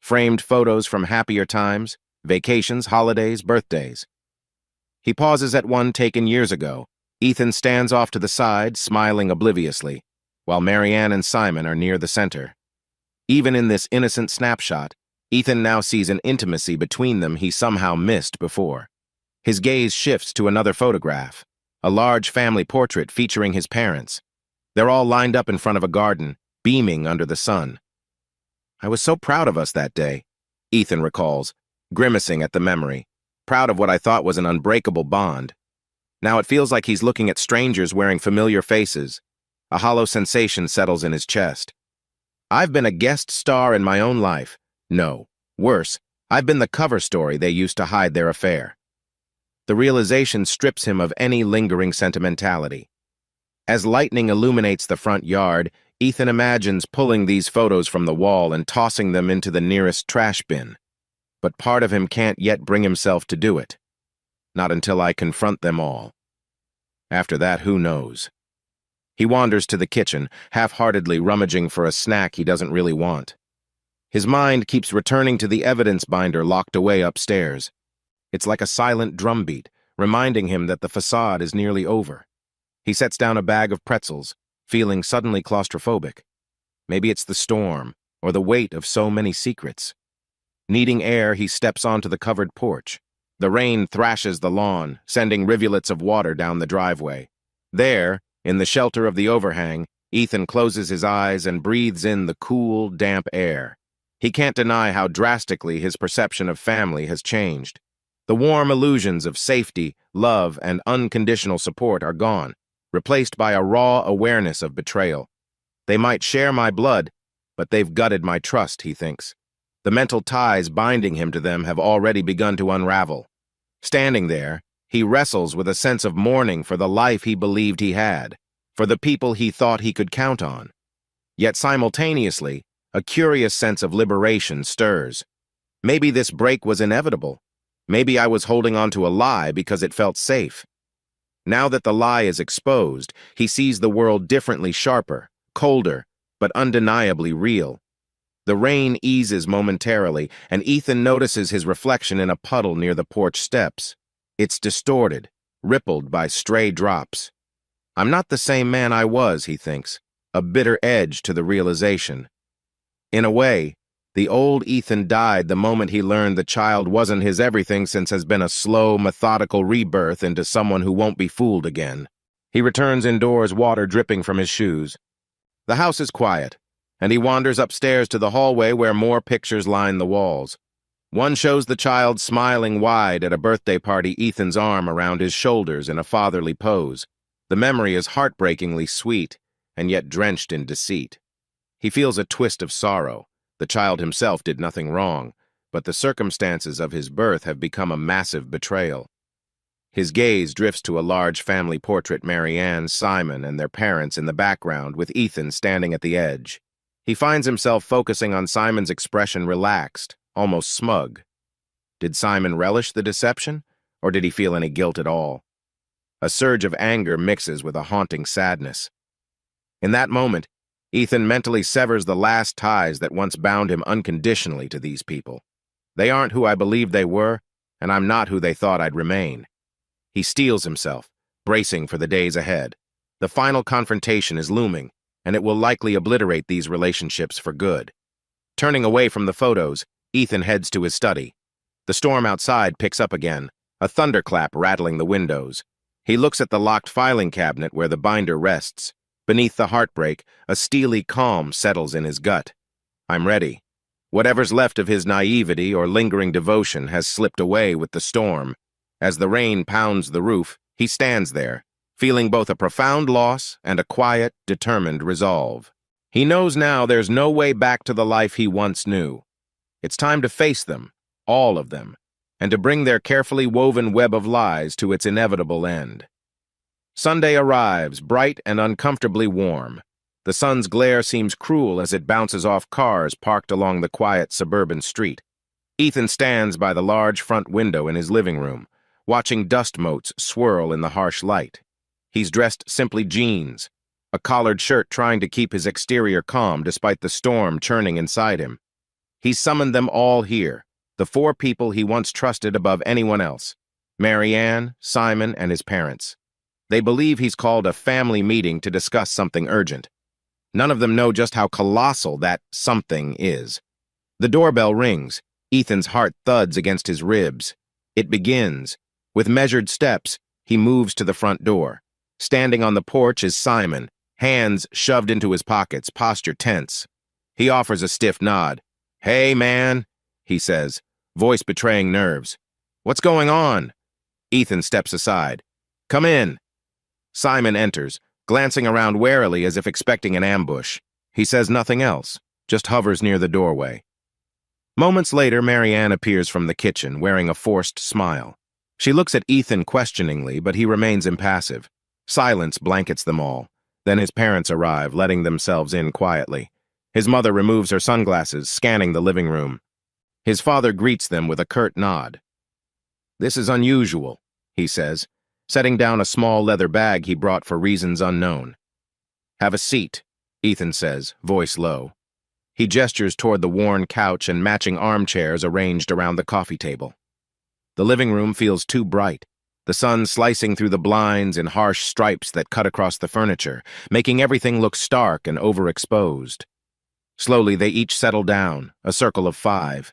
Framed photos from happier times, vacations, holidays, birthdays. He pauses at one taken years ago. Ethan stands off to the side, smiling obliviously, while Marianne and Simon are near the center. Even in this innocent snapshot, Ethan now sees an intimacy between them he somehow missed before. His gaze shifts to another photograph, a large family portrait featuring his parents. They're all lined up in front of a garden, beaming under the sun. "I was so proud of us that day," Ethan recalls, grimacing at the memory, proud of what I thought was an unbreakable bond. Now it feels like he's looking at strangers wearing familiar faces. A hollow sensation settles in his chest. I've been a guest star in my own life. No, worse, I've been the cover story they used to hide their affair. The realization strips him of any lingering sentimentality. As lightning illuminates the front yard, Ethan imagines pulling these photos from the wall and tossing them into the nearest trash bin. But part of him can't yet bring himself to do it. Not until I confront them all. After that, who knows? He wanders to the kitchen, half-heartedly rummaging for a snack he doesn't really want. His mind keeps returning to the evidence binder locked away upstairs. It's like a silent drumbeat, reminding him that the facade is nearly over. He sets down a bag of pretzels, feeling suddenly claustrophobic. Maybe it's the storm, or the weight of so many secrets. Needing air, he steps onto the covered porch. The rain thrashes the lawn, sending rivulets of water down the driveway. There, in the shelter of the overhang, Ethan closes his eyes and breathes in the cool, damp air. He can't deny how drastically his perception of family has changed. The warm illusions of safety, love, and unconditional support are gone, replaced by a raw awareness of betrayal. They might share my blood, but they've gutted my trust, he thinks. The mental ties binding him to them have already begun to unravel. Standing there, he wrestles with a sense of mourning for the life he believed he had, for the people he thought he could count on. Yet simultaneously, a curious sense of liberation stirs. Maybe this break was inevitable. Maybe I was holding on to a lie because it felt safe. Now that the lie is exposed, he sees the world differently, sharper, colder, but undeniably real. The rain eases momentarily, and Ethan notices his reflection in a puddle near the porch steps. It's distorted, rippled by stray drops. I'm not the same man I was, he thinks, a bitter edge to the realization. In a way, the old Ethan died the moment he learned the child wasn't his everything, since has been a slow, methodical rebirth into someone who won't be fooled again. He returns indoors, water dripping from his shoes. The house is quiet, and he wanders upstairs to the hallway where more pictures line the walls. One shows the child smiling wide at a birthday party, Ethan's arm around his shoulders in a fatherly pose. The memory is heartbreakingly sweet, and yet drenched in deceit. He feels a twist of sorrow. The child himself did nothing wrong, but the circumstances of his birth have become a massive betrayal. His gaze drifts to a large family portrait, Marianne, Simon, and their parents in the background, with Ethan standing at the edge. He finds himself focusing on Simon's expression, relaxed, almost smug. Did Simon relish the deception, or did he feel any guilt at all? A surge of anger mixes with a haunting sadness. In that moment, Ethan mentally severs the last ties that once bound him unconditionally to these people. They aren't who I believed they were, and I'm not who they thought I'd remain. He steels himself, bracing for the days ahead. The final confrontation is looming, and it will likely obliterate these relationships for good. Turning away from the photos, Ethan heads to his study. The storm outside picks up again, a thunderclap rattling the windows. He looks at the locked filing cabinet where the binder rests. Beneath the heartbreak, a steely calm settles in his gut. I'm ready. Whatever's left of his naivety or lingering devotion has slipped away with the storm. As the rain pounds the roof, he stands there, feeling both a profound loss and a quiet, determined resolve. He knows now there's no way back to the life he once knew. It's time to face them, all of them, and to bring their carefully woven web of lies to its inevitable end. Sunday arrives, bright and uncomfortably warm. The sun's glare seems cruel as it bounces off cars parked along the quiet suburban street. Ethan stands by the large front window in his living room, watching dust motes swirl in the harsh light. He's dressed simply jeans, a collared shirt trying to keep his exterior calm despite the storm churning inside him. He's summoned them all here, the 4 people he once trusted above anyone else: Marianne, Simon, and his parents. They believe he's called a family meeting to discuss something urgent. None of them know just how colossal that something is. The doorbell rings. Ethan's heart thuds against his ribs. It begins. With measured steps, he moves to the front door. Standing on the porch is Simon, hands shoved into his pockets, posture tense. He offers a stiff nod. "Hey, man," he says, voice betraying nerves. "What's going on?" Ethan steps aside. "Come in." Simon enters, glancing around warily as if expecting an ambush. He says nothing else, just hovers near the doorway. Moments later, Marianne appears from the kitchen, wearing a forced smile. She looks at Ethan questioningly, but he remains impassive. Silence blankets them all. Then his parents arrive, letting themselves in quietly. His mother removes her sunglasses, scanning the living room. His father greets them with a curt nod. "This is unusual," he says, setting down a small leather bag he brought for reasons unknown. "Have a seat," Ethan says, voice low. He gestures toward the worn couch and matching armchairs arranged around the coffee table. The living room feels too bright, the sun slicing through the blinds in harsh stripes that cut across the furniture, making everything look stark and overexposed. Slowly, they each settle down, a circle of 5.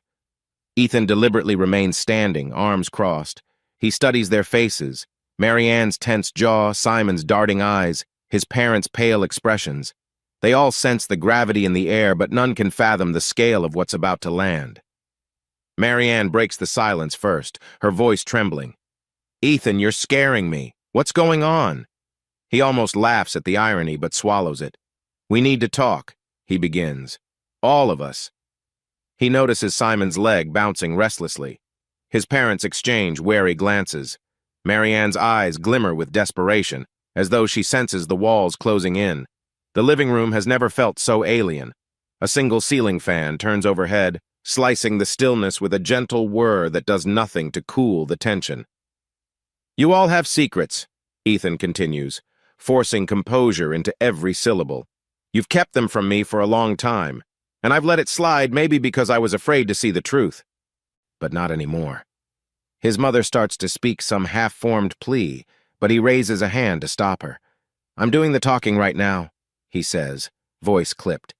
Ethan deliberately remains standing, arms crossed. He studies their faces, Marianne's tense jaw, Simon's darting eyes, his parents' pale expressions. They all sense the gravity in the air, but none can fathom the scale of what's about to land. Marianne breaks the silence first, her voice trembling. "Ethan, you're scaring me. What's going on?" He almost laughs at the irony, but swallows it. "We need to talk," he begins. "All of us." He notices Simon's leg bouncing restlessly. His parents exchange wary glances. Marianne's eyes glimmer with desperation, as though she senses the walls closing in. The living room has never felt so alien. A single ceiling fan turns overhead, slicing the stillness with a gentle whir that does nothing to cool the tension. "You all have secrets," Ethan continues, forcing composure into every syllable. "You've kept them from me for a long time, and I've let it slide maybe because I was afraid to see the truth. But not anymore." His mother starts to speak some half-formed plea, but he raises a hand to stop her. "I'm doing the talking right now," he says, voice clipped.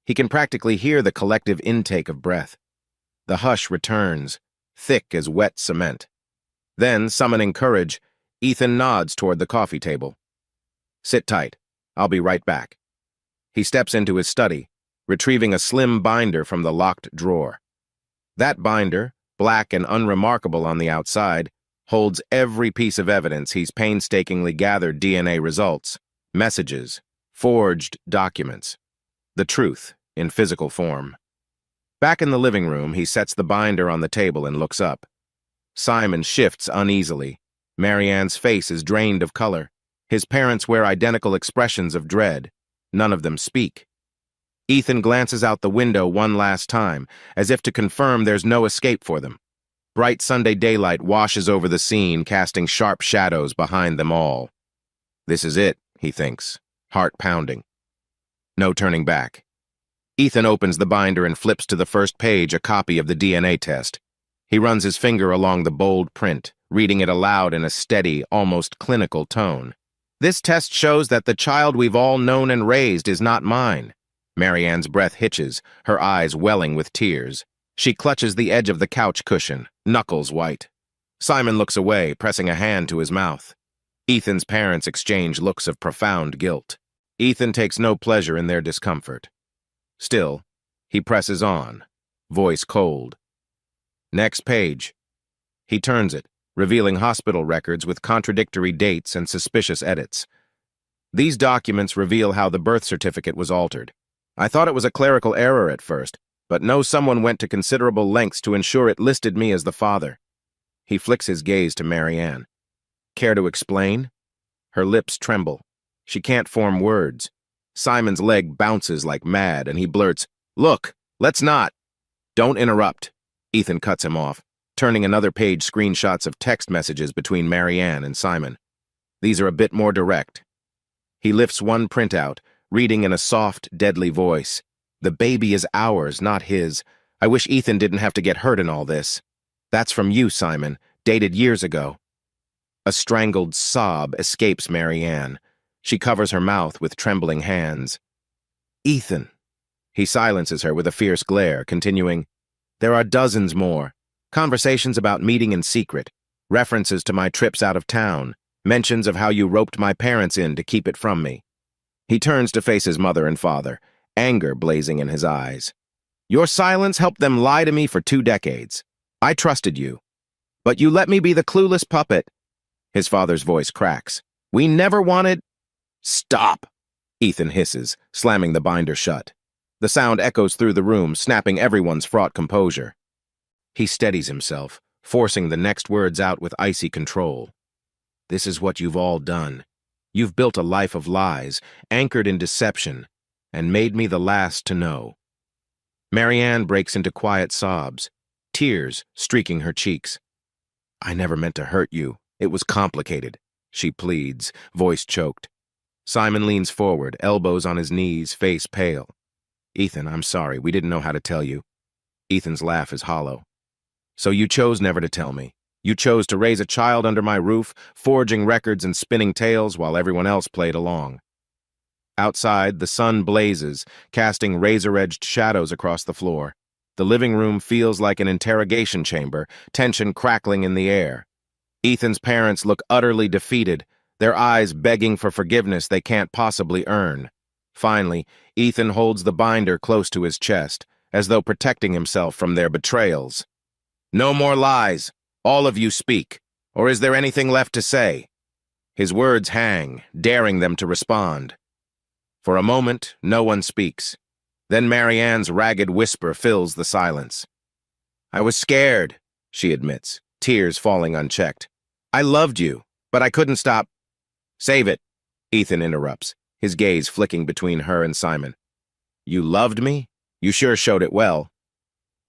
He can practically hear the collective intake of breath. The hush returns, thick as wet cement. Then, summoning courage, Ethan nods toward the coffee table. "Sit tight. I'll be right back." He steps into his study, retrieving a slim binder from the locked drawer. That binder, black and unremarkable on the outside, holds every piece of evidence he's painstakingly gathered: DNA results, messages, forged documents. The truth, in physical form. Back in the living room, he sets the binder on the table and looks up. Simon shifts uneasily. Marianne's face is drained of color. His parents wear identical expressions of dread. None of them speak. Ethan glances out the window one last time, as if to confirm there's no escape for them. Bright Sunday daylight washes over the scene, casting sharp shadows behind them all. This is it, he thinks, heart pounding. No turning back. Ethan opens the binder and flips to the first page, a copy of the DNA test. He runs his finger along the bold print, reading it aloud in a steady, almost clinical tone. "This test shows that the child we've all known and raised is not mine." Marianne's breath hitches, her eyes welling with tears. She clutches the edge of the couch cushion, knuckles white. Simon looks away, pressing a hand to his mouth. Ethan's parents exchange looks of profound guilt. Ethan takes no pleasure in their discomfort. Still, he presses on, voice cold. Next page. He turns it, revealing hospital records with contradictory dates and suspicious edits. These documents reveal how the birth certificate was altered. I thought it was a clerical error at first, but no, someone went to considerable lengths to ensure it listed me as the father. He flicks his gaze to Marianne. Care to explain? Her lips tremble. She can't form words. Simon's leg bounces like mad, and he blurts, "Look, let's not." "Don't interrupt." Ethan cuts him off, turning another page screenshots of text messages between Marianne and Simon. These are a bit more direct. He lifts one printout, reading in a soft, deadly voice. "The baby is ours, not his. I wish Ethan didn't have to get hurt in all this. That's from you, Simon, dated years ago." A strangled sob escapes Marianne. She covers her mouth with trembling hands. "Ethan." He silences her with a fierce glare, continuing, "There are dozens more. Conversations about meeting in secret, references to my trips out of town, mentions of how you roped my parents in to keep it from me." He turns to face his mother and father, anger blazing in his eyes. "Your silence helped them lie to me for 2 decades. I trusted you. But you let me be the clueless puppet." His father's voice cracks. "We never wanted—" "Stop!" Ethan hisses, slamming the binder shut. The sound echoes through the room, snapping everyone's fraught composure. He steadies himself, forcing the next words out with icy control. "This is what you've all done. You've built a life of lies, anchored in deception, and made me the last to know." Marianne breaks into quiet sobs, tears streaking her cheeks. "I never meant to hurt you. It was complicated," she pleads, voice choked. Simon leans forward, elbows on his knees, face pale. "Ethan, I'm sorry. We didn't know how to tell you." Ethan's laugh is hollow. "So you chose never to tell me. You chose to raise a child under my roof, forging records and spinning tales while everyone else played along." Outside, the sun blazes, casting razor-edged shadows across the floor. The living room feels like an interrogation chamber, tension crackling in the air. Ethan's parents look utterly defeated, their eyes begging for forgiveness they can't possibly earn. Finally, Ethan holds the binder close to his chest, as though protecting himself from their betrayals. "No more lies. All of you speak. Or is there anything left to say?" His words hang, daring them to respond. For a moment, no one speaks. Then Marianne's ragged whisper fills the silence. "I was scared," she admits, tears falling unchecked. "I loved you, but I couldn't stop—" "Save it," Ethan interrupts, his gaze flicking between her and Simon. "You loved me? You sure showed it well."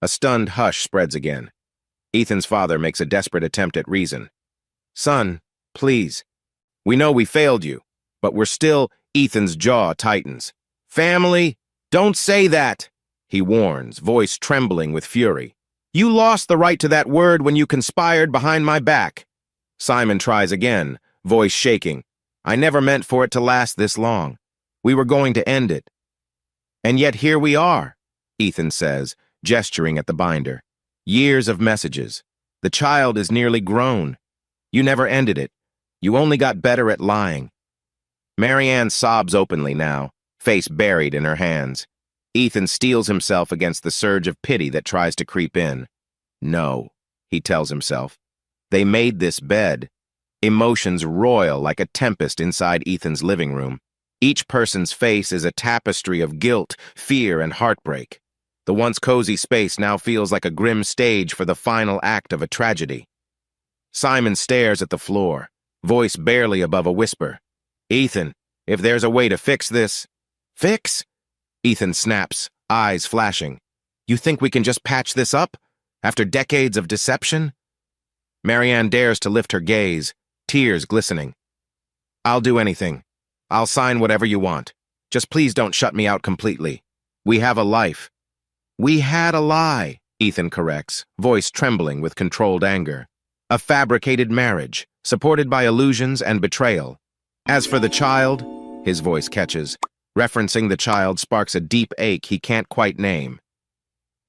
A stunned hush spreads again. Ethan's father makes a desperate attempt at reason. "Son, please. We know we failed you, but we're still—" Ethan's jaw tightens. "Family? Don't say that!" he warns, voice trembling with fury. "You lost the right to that word when you conspired behind my back." Simon tries again, voice shaking. "I never meant for it to last this long. We were going to end it." "And yet here we are," Ethan says, gesturing at the binder. "Years of messages. The child is nearly grown. You never ended it. You only got better at lying." Marianne sobs openly now, face buried in her hands. Ethan steels himself against the surge of pity that tries to creep in. "No," he tells himself. "They made this bed." Emotions roil like a tempest inside Ethan's living room. Each person's face is a tapestry of guilt, fear, and heartbreak. The once cozy space now feels like a grim stage for the final act of a tragedy. Simon stares at the floor, voice barely above a whisper. "Ethan, if there's a way to fix this—" "Fix?" Ethan snaps, eyes flashing. "You think we can just patch this up? After decades of deception?" Marianne dares to lift her gaze, tears glistening. "I'll do anything. I'll sign whatever you want. Just please don't shut me out completely. We have a life." "We had a lie," Ethan corrects, voice trembling with controlled anger. "A fabricated marriage, supported by illusions and betrayal. As for the child," his voice catches, referencing the child sparks a deep ache he can't quite name.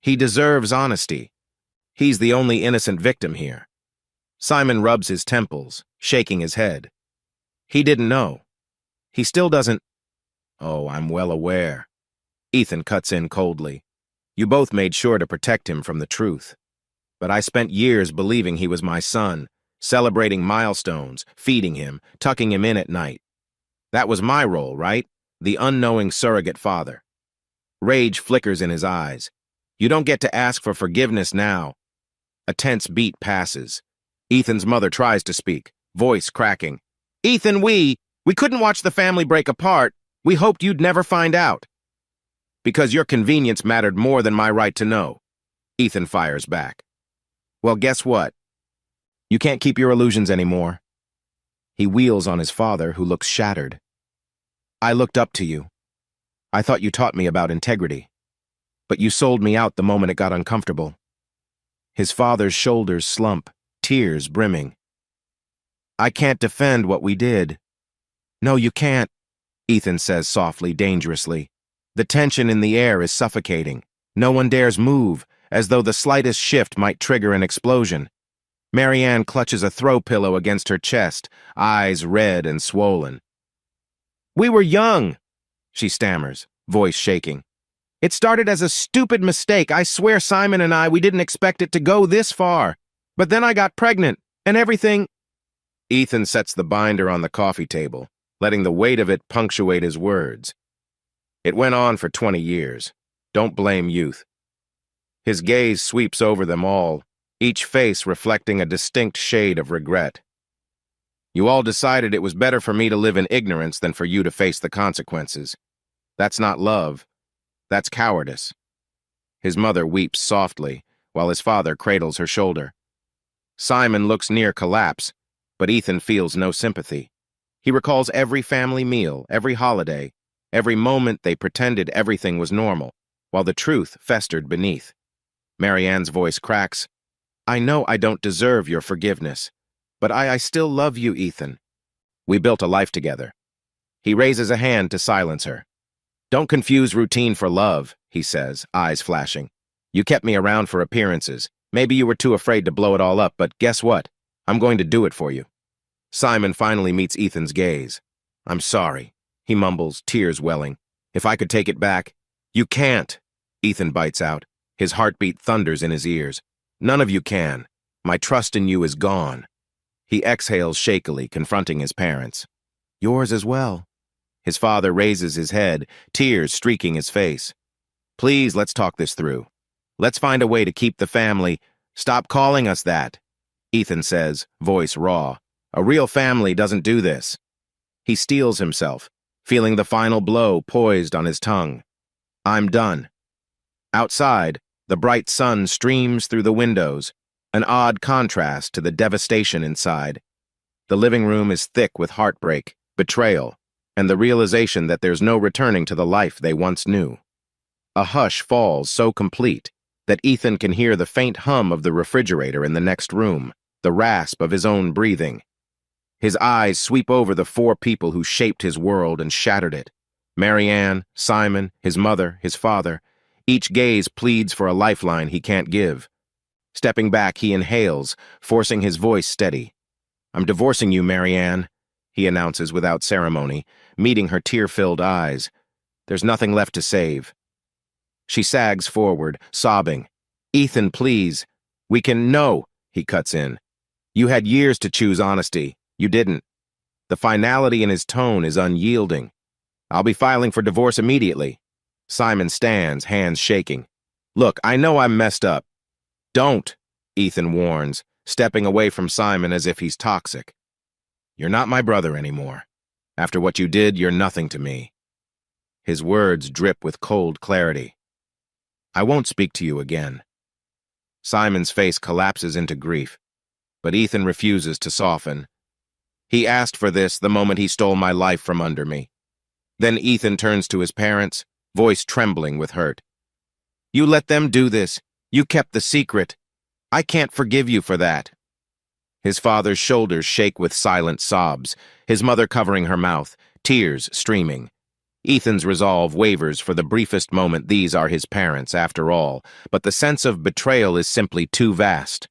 "He deserves honesty. He's the only innocent victim here." Simon rubs his temples, shaking his head. "He didn't know. He still doesn't—" "Oh, I'm well aware." Ethan cuts in coldly. "You both made sure to protect him from the truth. But I spent years believing he was my son, celebrating milestones, feeding him, tucking him in at night. That was my role, right? The unknowing surrogate father. Rage flickers in his eyes. You don't get to ask for forgiveness now. A tense beat passes. Ethan's mother tries to speak, voice cracking. Ethan, we couldn't watch the family break apart. We hoped you'd never find out. Because your convenience mattered more than my right to know. Ethan fires back. Well, guess what? You can't keep your illusions anymore. He wheels on his father, who looks shattered. I looked up to you. I thought you taught me about integrity. But you sold me out the moment it got uncomfortable. His father's shoulders slump, tears brimming. I can't defend what we did. No, you can't, Ethan says softly, dangerously. The tension in the air is suffocating. No one dares move, as though the slightest shift might trigger an explosion. Marianne clutches a throw pillow against her chest, eyes red and swollen. We were young, she stammers, voice shaking. It started as a stupid mistake. I swear Simon and we didn't expect it to go this far. But then I got pregnant, and everything... Ethan sets the binder on the coffee table, letting the weight of it punctuate his words. It went on for 20 years. Don't blame youth. His gaze sweeps over them all, each face reflecting a distinct shade of regret. You all decided it was better for me to live in ignorance than for you to face the consequences. That's not love. That's cowardice. His mother weeps softly, while his father cradles her shoulder. Simon looks near collapse, but Ethan feels no sympathy. He recalls every family meal, every holiday, every moment they pretended everything was normal, while the truth festered beneath. Marianne's voice cracks. I know I don't deserve your forgiveness, but I still love you, Ethan. We built a life together. He raises a hand to silence her. Don't confuse routine for love, he says, eyes flashing. You kept me around for appearances. Maybe you were too afraid to blow it all up, but guess what? I'm going to do it for you. Simon finally meets Ethan's gaze. I'm sorry, he mumbles, tears welling. If I could take it back. You can't, Ethan bites out. His heartbeat thunders in his ears. None of you can. My trust in you is gone. He exhales shakily, confronting his parents. Yours as well. His father raises his head, tears streaking his face. Please, let's talk this through. Let's find a way to keep the family. Stop calling us that, Ethan says, voice raw. A real family doesn't do this. He steels himself, feeling the final blow poised on his tongue. I'm done. Outside, the bright sun streams through the windows, an odd contrast to the devastation inside. The living room is thick with heartbreak, betrayal, and the realization that there's no returning to the life they once knew. A hush falls so complete that Ethan can hear the faint hum of the refrigerator in the next room, the rasp of his own breathing. His eyes sweep over the 4 people who shaped his world and shattered it. Marianne, Simon, his mother, his father. Each gaze pleads for a lifeline he can't give. Stepping back, he inhales, forcing his voice steady. I'm divorcing you, Marianne, he announces without ceremony, meeting her tear-filled eyes. There's nothing left to save. She sags forward, sobbing. Ethan, please. We can... No, he cuts in. You had years to choose honesty. You didn't. The finality in his tone is unyielding. I'll be filing for divorce immediately. Simon stands, hands shaking. Look, I know I'm messed up. Don't, Ethan warns, stepping away from Simon as if he's toxic. You're not my brother anymore. After what you did, you're nothing to me. His words drip with cold clarity. I won't speak to you again. Simon's face collapses into grief, but Ethan refuses to soften. He asked for this the moment he stole my life from under me. Then Ethan turns to his parents, voice trembling with hurt. You let them do this. You kept the secret. I can't forgive you for that. His father's shoulders shake with silent sobs, his mother covering her mouth, tears streaming. Ethan's resolve wavers for the briefest moment. These are his parents, after all, but the sense of betrayal is simply too vast.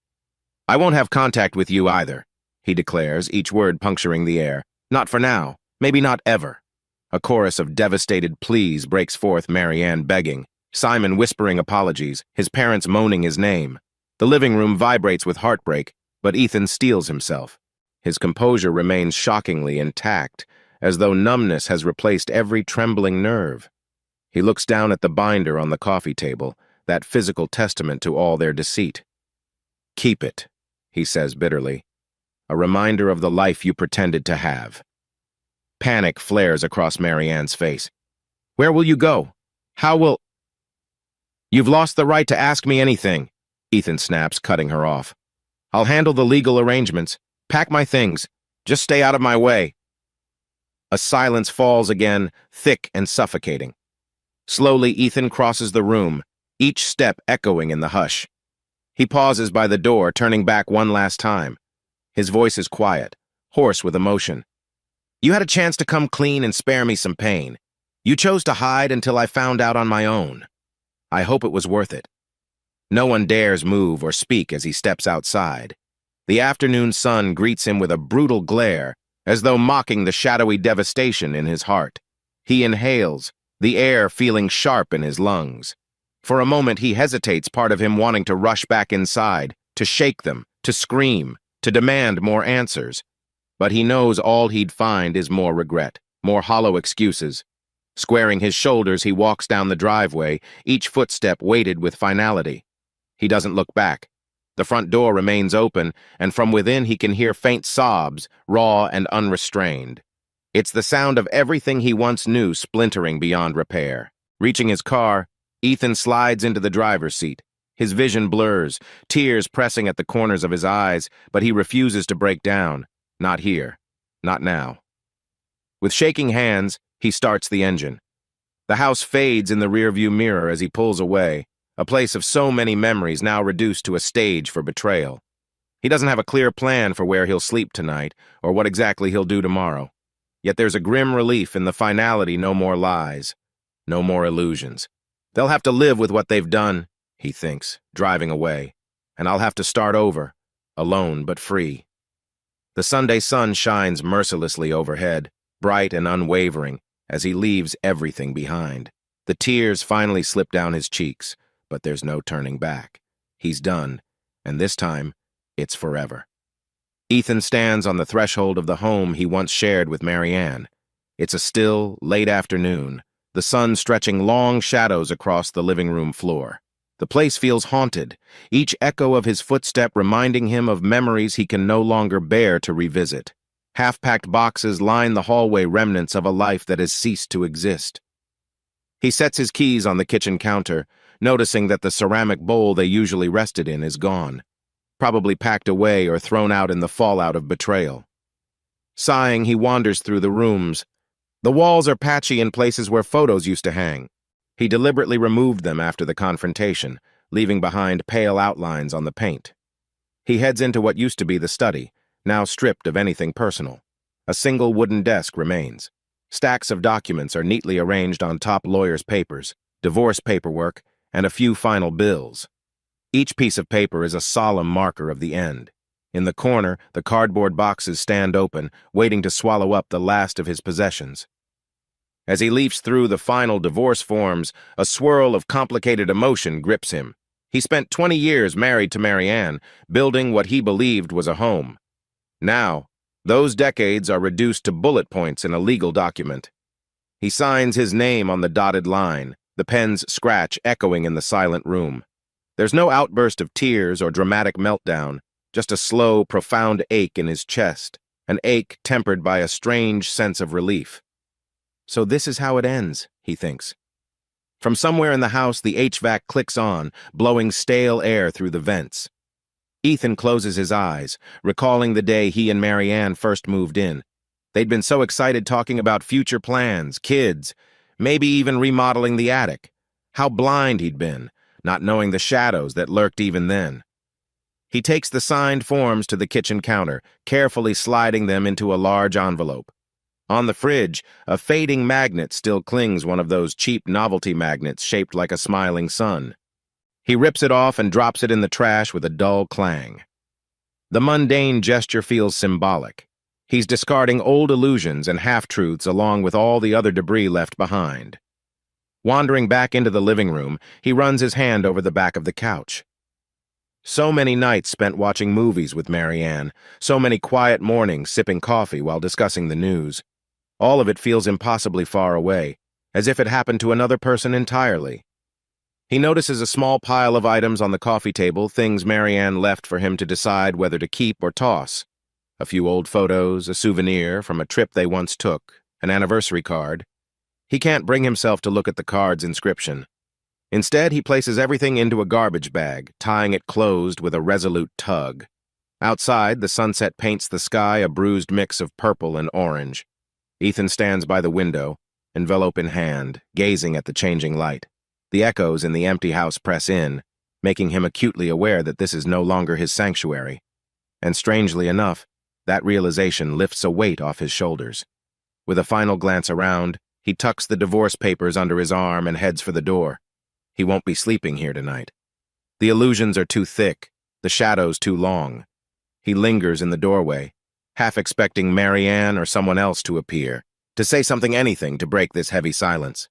I won't have contact with you either, he declares, each word puncturing the air. Not for now, maybe not ever. A chorus of devastated pleas breaks forth, Marianne begging, Simon whispering apologies, his parents moaning his name. The living room vibrates with heartbreak, but Ethan steels himself. His composure remains shockingly intact, as though numbness has replaced every trembling nerve. He looks down at the binder on the coffee table, that physical testament to all their deceit. "Keep it," he says bitterly. "A reminder of the life you pretended to have." Panic flares across Marianne's face. "Where will you go? How will—" "You've lost the right to ask me anything," Ethan snaps, cutting her off. "I'll handle the legal arrangements. Pack my things. Just stay out of my way." A silence falls again, thick and suffocating. Slowly, Ethan crosses the room, each step echoing in the hush. He pauses by the door, turning back one last time. His voice is quiet, hoarse with emotion. "You had a chance to come clean and spare me some pain. You chose to hide until I found out on my own. I hope it was worth it." No one dares move or speak as he steps outside. The afternoon sun greets him with a brutal glare, as though mocking the shadowy devastation in his heart. He inhales, the air feeling sharp in his lungs. For a moment he hesitates, part of him wanting to rush back inside, to shake them, to scream, to demand more answers. But he knows all he'd find is more regret, more hollow excuses. Squaring his shoulders, he walks down the driveway, each footstep weighted with finality. He doesn't look back. The front door remains open, and from within he can hear faint sobs, raw and unrestrained. It's the sound of everything he once knew splintering beyond repair. Reaching his car, Ethan slides into the driver's seat. His vision blurs, tears pressing at the corners of his eyes, but he refuses to break down. Not here. Not now. With shaking hands, he starts the engine. The house fades in the rearview mirror as he pulls away, a place of so many memories now reduced to a stage for betrayal. He doesn't have a clear plan for where he'll sleep tonight, or what exactly he'll do tomorrow. Yet there's a grim relief in the finality. No more lies. No more illusions. They'll have to live with what they've done, he thinks, driving away. And I'll have to start over, alone but free. The Sunday sun shines mercilessly overhead, bright and unwavering, as he leaves everything behind. The tears finally slip down his cheeks, but there's no turning back. He's done, and this time, it's forever. Ethan stands on the threshold of the home he once shared with Marianne. It's a still, late afternoon, the sun stretching long shadows across the living room floor. The place feels haunted, each echo of his footstep reminding him of memories he can no longer bear to revisit. Half-packed boxes line the hallway, remnants of a life that has ceased to exist. He sets his keys on the kitchen counter, noticing that the ceramic bowl they usually rested in is gone, probably packed away or thrown out in the fallout of betrayal. Sighing, he wanders through the rooms. The walls are patchy in places where photos used to hang. He deliberately removed them after the confrontation, leaving behind pale outlines on the paint. He heads into what used to be the study, now stripped of anything personal. A single wooden desk remains. Stacks of documents are neatly arranged on top lawyers' papers, divorce paperwork, and a few final bills. Each piece of paper is a solemn marker of the end. In the corner, the cardboard boxes stand open, waiting to swallow up the last of his possessions. As he leafs through the final divorce forms, a swirl of complicated emotion grips him. He spent 20 years married to Marianne, building what he believed was a home. Now, those decades are reduced to bullet points in a legal document. He signs his name on the dotted line, the pen's scratch echoing in the silent room. There's no outburst of tears or dramatic meltdown, just a slow, profound ache in his chest, an ache tempered by a strange sense of relief. So this is how it ends, he thinks. From somewhere in the house, the HVAC clicks on, blowing stale air through the vents. Ethan closes his eyes, recalling the day he and Marianne first moved in. They'd been so excited talking about future plans, kids, maybe even remodeling the attic. How blind he'd been, not knowing the shadows that lurked even then. He takes the signed forms to the kitchen counter, carefully sliding them into a large envelope. On the fridge, a fading magnet still clings, one of those cheap novelty magnets shaped like a smiling sun. He rips it off and drops it in the trash with a dull clang. The mundane gesture feels symbolic. He's discarding old illusions and half-truths along with all the other debris left behind. Wandering back into the living room, he runs his hand over the back of the couch. So many nights spent watching movies with Marianne, so many quiet mornings sipping coffee while discussing the news. All of it feels impossibly far away, as if it happened to another person entirely. He notices a small pile of items on the coffee table, things Marianne left for him to decide whether to keep or toss. A few old photos, a souvenir from a trip they once took, an anniversary card. He can't bring himself to look at the card's inscription. Instead, he places everything into a garbage bag, tying it closed with a resolute tug. Outside, the sunset paints the sky a bruised mix of purple and orange. Ethan stands by the window, envelope in hand, gazing at the changing light. The echoes in the empty house press in, making him acutely aware that this is no longer his sanctuary. And strangely enough, that realization lifts a weight off his shoulders. With a final glance around, he tucks the divorce papers under his arm and heads for the door. He won't be sleeping here tonight. The illusions are too thick, the shadows too long. He lingers in the doorway, half expecting Marianne or someone else to appear, to say anything to break this heavy silence.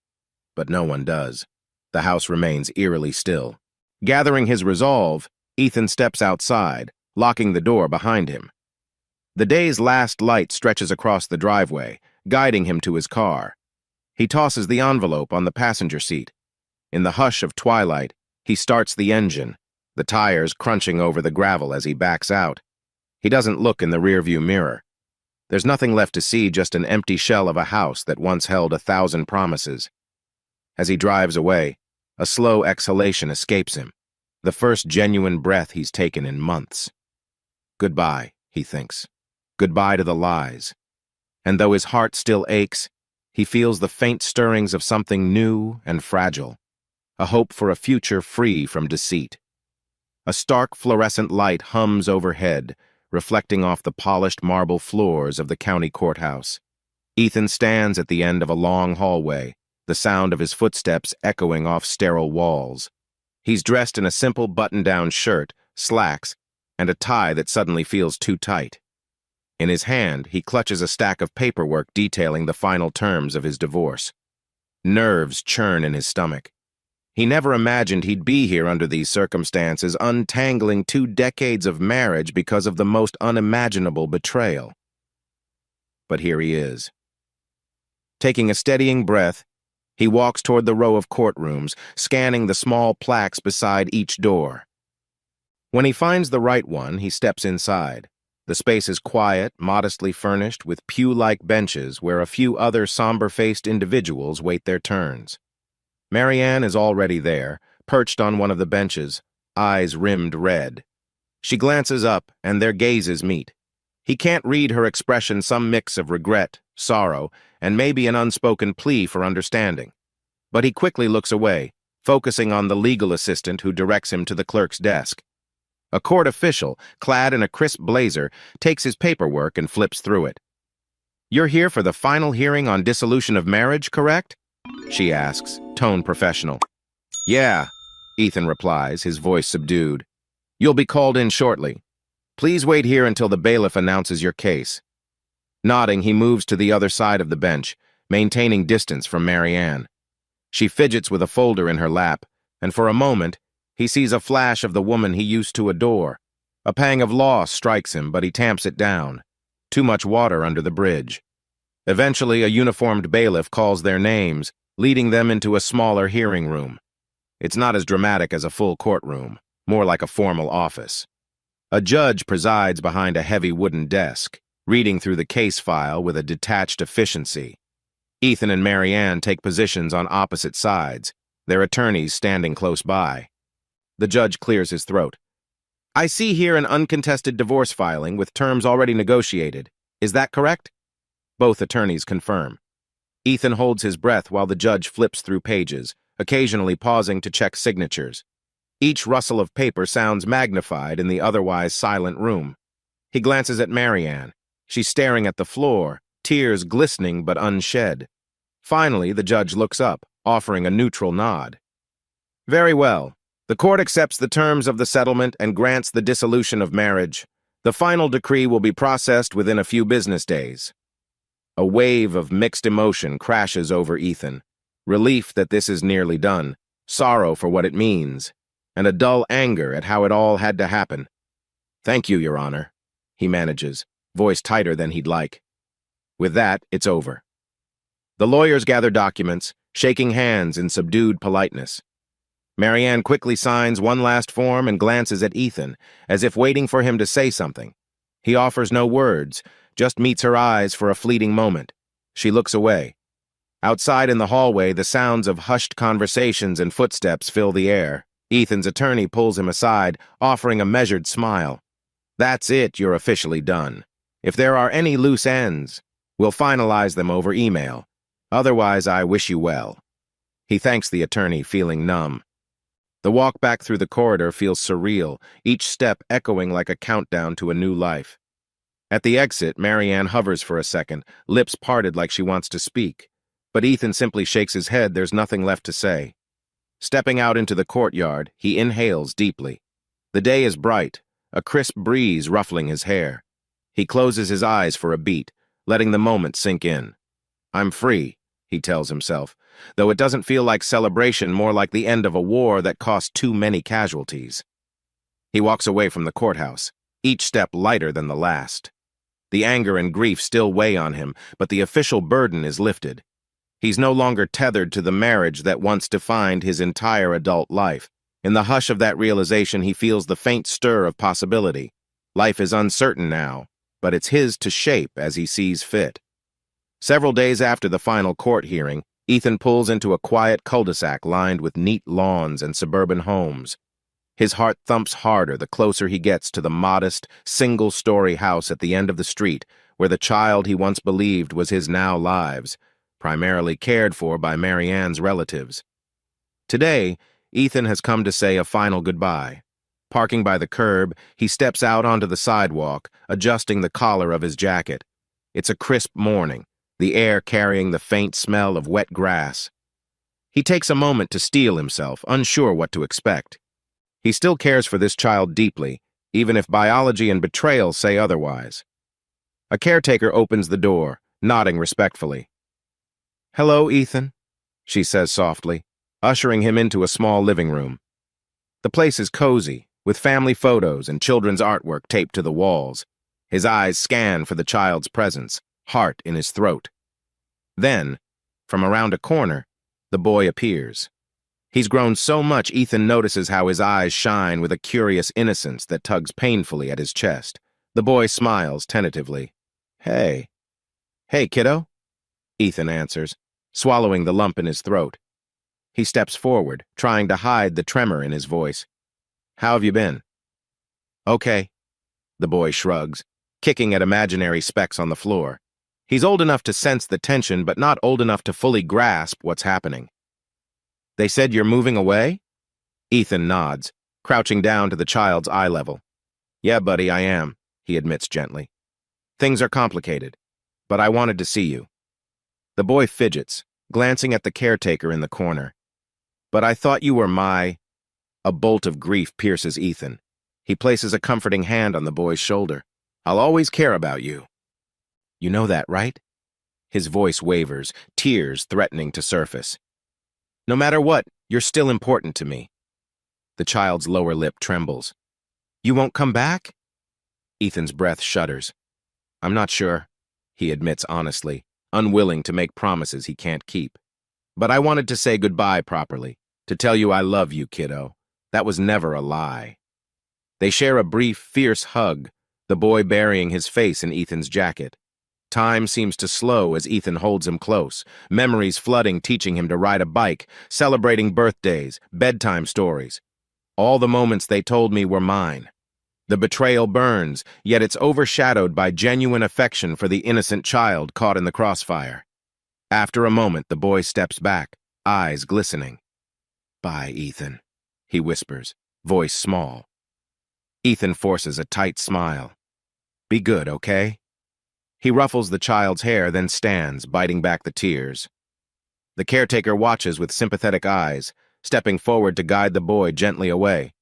But no one does. The house remains eerily still. Gathering his resolve, Ethan steps outside, locking the door behind him. The day's last light stretches across the driveway, guiding him to his car. He tosses the envelope on the passenger seat. In the hush of twilight, he starts the engine, the tires crunching over the gravel as he backs out. He doesn't look in the rearview mirror. There's nothing left to see, just an empty shell of a house that once held 1,000 promises. As he drives away, a slow exhalation escapes him, the first genuine breath he's taken in months. Goodbye, he thinks. Goodbye to the lies. And though his heart still aches, he feels the faint stirrings of something new and fragile, a hope for a future free from deceit. A stark fluorescent light hums overhead, reflecting off the polished marble floors of the county courthouse. Ethan stands at the end of a long hallway, the sound of his footsteps echoing off sterile walls. He's dressed in a simple button-down shirt, slacks, and a tie that suddenly feels too tight. In his hand, he clutches a stack of paperwork detailing the final terms of his divorce. Nerves churn in his stomach. He never imagined he'd be here under these circumstances, untangling 2 decades of marriage because of the most unimaginable betrayal. But here he is. Taking a steadying breath, he walks toward the row of courtrooms, scanning the small plaques beside each door. When he finds the right one, he steps inside. The space is quiet, modestly furnished, with pew-like benches where a few other somber-faced individuals wait their turns. Marianne is already there, perched on one of the benches, eyes rimmed red. She glances up, and their gazes meet. He can't read her expression, some mix of regret, sorrow, and maybe an unspoken plea for understanding. But he quickly looks away, focusing on the legal assistant who directs him to the clerk's desk. A court official, clad in a crisp blazer, takes his paperwork and flips through it. "You're here for the final hearing on dissolution of marriage, correct?" she asks, tone professional. "Yeah," Ethan replies, his voice subdued. "You'll be called in shortly. Please wait here until the bailiff announces your case." Nodding, he moves to the other side of the bench, maintaining distance from Marianne. She fidgets with a folder in her lap, and for a moment, he sees a flash of the woman he used to adore. A pang of loss strikes him, but he tamps it down. Too much water under the bridge. Eventually, a uniformed bailiff calls their names, leading them into a smaller hearing room. It's not as dramatic as a full courtroom, more like a formal office. A judge presides behind a heavy wooden desk, reading through the case file with a detached efficiency. Ethan and Marianne take positions on opposite sides, their attorneys standing close by. The judge clears his throat. "I see here an uncontested divorce filing with terms already negotiated. Is that correct?" Both attorneys confirm. Ethan holds his breath while the judge flips through pages, occasionally pausing to check signatures. Each rustle of paper sounds magnified in the otherwise silent room. He glances at Marianne. She's staring at the floor, tears glistening but unshed. Finally, the judge looks up, offering a neutral nod. "Very well. The court accepts the terms of the settlement and grants the dissolution of marriage. The final decree will be processed within a few business days." A wave of mixed emotion crashes over Ethan. Relief that this is nearly done, sorrow for what it means, and a dull anger at how it all had to happen. "Thank you, Your Honor," he manages, voice tighter than he'd like. With that, it's over. The lawyers gather documents, shaking hands in subdued politeness. Marianne quickly signs one last form and glances at Ethan, as if waiting for him to say something. He offers no words, just meets her eyes for a fleeting moment. She looks away. Outside in the hallway, the sounds of hushed conversations and footsteps fill the air. Ethan's attorney pulls him aside, offering a measured smile. "That's it, you're officially done. If there are any loose ends, we'll finalize them over email. Otherwise, I wish you well." He thanks the attorney, feeling numb. The walk back through the corridor feels surreal, each step echoing like a countdown to a new life. At the exit, Marianne hovers for a second, lips parted like she wants to speak. But Ethan simply shakes his head, there's nothing left to say. Stepping out into the courtyard, he inhales deeply. The day is bright, a crisp breeze ruffling his hair. He closes his eyes for a beat, letting the moment sink in. "I'm free," he tells himself, though it doesn't feel like celebration, more like the end of a war that cost too many casualties. He walks away from the courthouse, each step lighter than the last. The anger and grief still weigh on him, but the official burden is lifted. He's no longer tethered to the marriage that once defined his entire adult life. In the hush of that realization, he feels the faint stir of possibility. Life is uncertain now, but it's his to shape as he sees fit. Several days after the final court hearing, Ethan pulls into a quiet cul-de-sac lined with neat lawns and suburban homes. His heart thumps harder the closer he gets to the modest, single-story house at the end of the street where the child he once believed was his now lives, primarily cared for by Marianne's relatives. Today, Ethan has come to say a final goodbye. Parking by the curb, he steps out onto the sidewalk, adjusting the collar of his jacket. It's a crisp morning, the air carrying the faint smell of wet grass. He takes a moment to steel himself, unsure what to expect. He still cares for this child deeply, even if biology and betrayal say otherwise. A caretaker opens the door, nodding respectfully. "Hello, Ethan," she says softly, ushering him into a small living room. The place is cozy, with family photos and children's artwork taped to the walls. His eyes scan for the child's presence, heart in his throat. Then, from around a corner, the boy appears. He's grown so much Ethan notices how his eyes shine with a curious innocence that tugs painfully at his chest. The boy smiles tentatively. "Hey. Hey, kiddo," Ethan answers, swallowing the lump in his throat. He steps forward, trying to hide the tremor in his voice. "How have you been?" "Okay," the boy shrugs, kicking at imaginary specks on the floor. He's old enough to sense the tension, but not old enough to fully grasp what's happening. "They said you're moving away?" Ethan nods, crouching down to the child's eye level. "Yeah, buddy, I am," he admits gently. "Things are complicated, but I wanted to see you." The boy fidgets, glancing at the caretaker in the corner. "But I thought you were my—" A bolt of grief pierces Ethan. He places a comforting hand on the boy's shoulder. "I'll always care about you." "You know that, right?" His voice wavers, tears threatening to surface. "No matter what, you're still important to me." The child's lower lip trembles. "You won't come back?" Ethan's breath shudders. "I'm not sure," he admits honestly, unwilling to make promises he can't keep. "But I wanted to say goodbye properly, to tell you I love you, kiddo. That was never a lie." They share a brief, fierce hug, the boy burying his face in Ethan's jacket. Time seems to slow as Ethan holds him close, memories flooding, teaching him to ride a bike, celebrating birthdays, bedtime stories. All the moments they told me were mine. The betrayal burns, yet it's overshadowed by genuine affection for the innocent child caught in the crossfire. After a moment, the boy steps back, eyes glistening. "Bye, Ethan," he whispers, voice small. Ethan forces a tight smile. "Be good, okay?" He ruffles the child's hair, then stands, biting back the tears. The caretaker watches with sympathetic eyes, stepping forward to guide the boy gently away.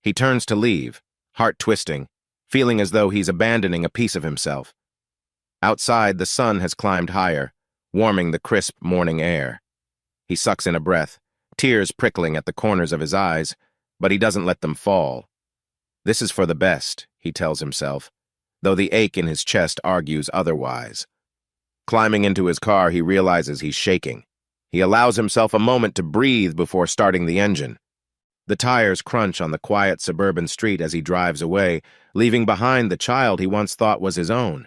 He turns to leave, heart twisting, feeling as though he's abandoning a piece of himself. Outside, the sun has climbed higher, warming the crisp morning air. He sucks in a breath, tears prickling at the corners of his eyes, but he doesn't let them fall. This is for the best, he tells himself, though the ache in his chest argues otherwise. Climbing into his car, he realizes he's shaking. He allows himself a moment to breathe before starting the engine. The tires crunch on the quiet suburban street as he drives away, leaving behind the child he once thought was his own.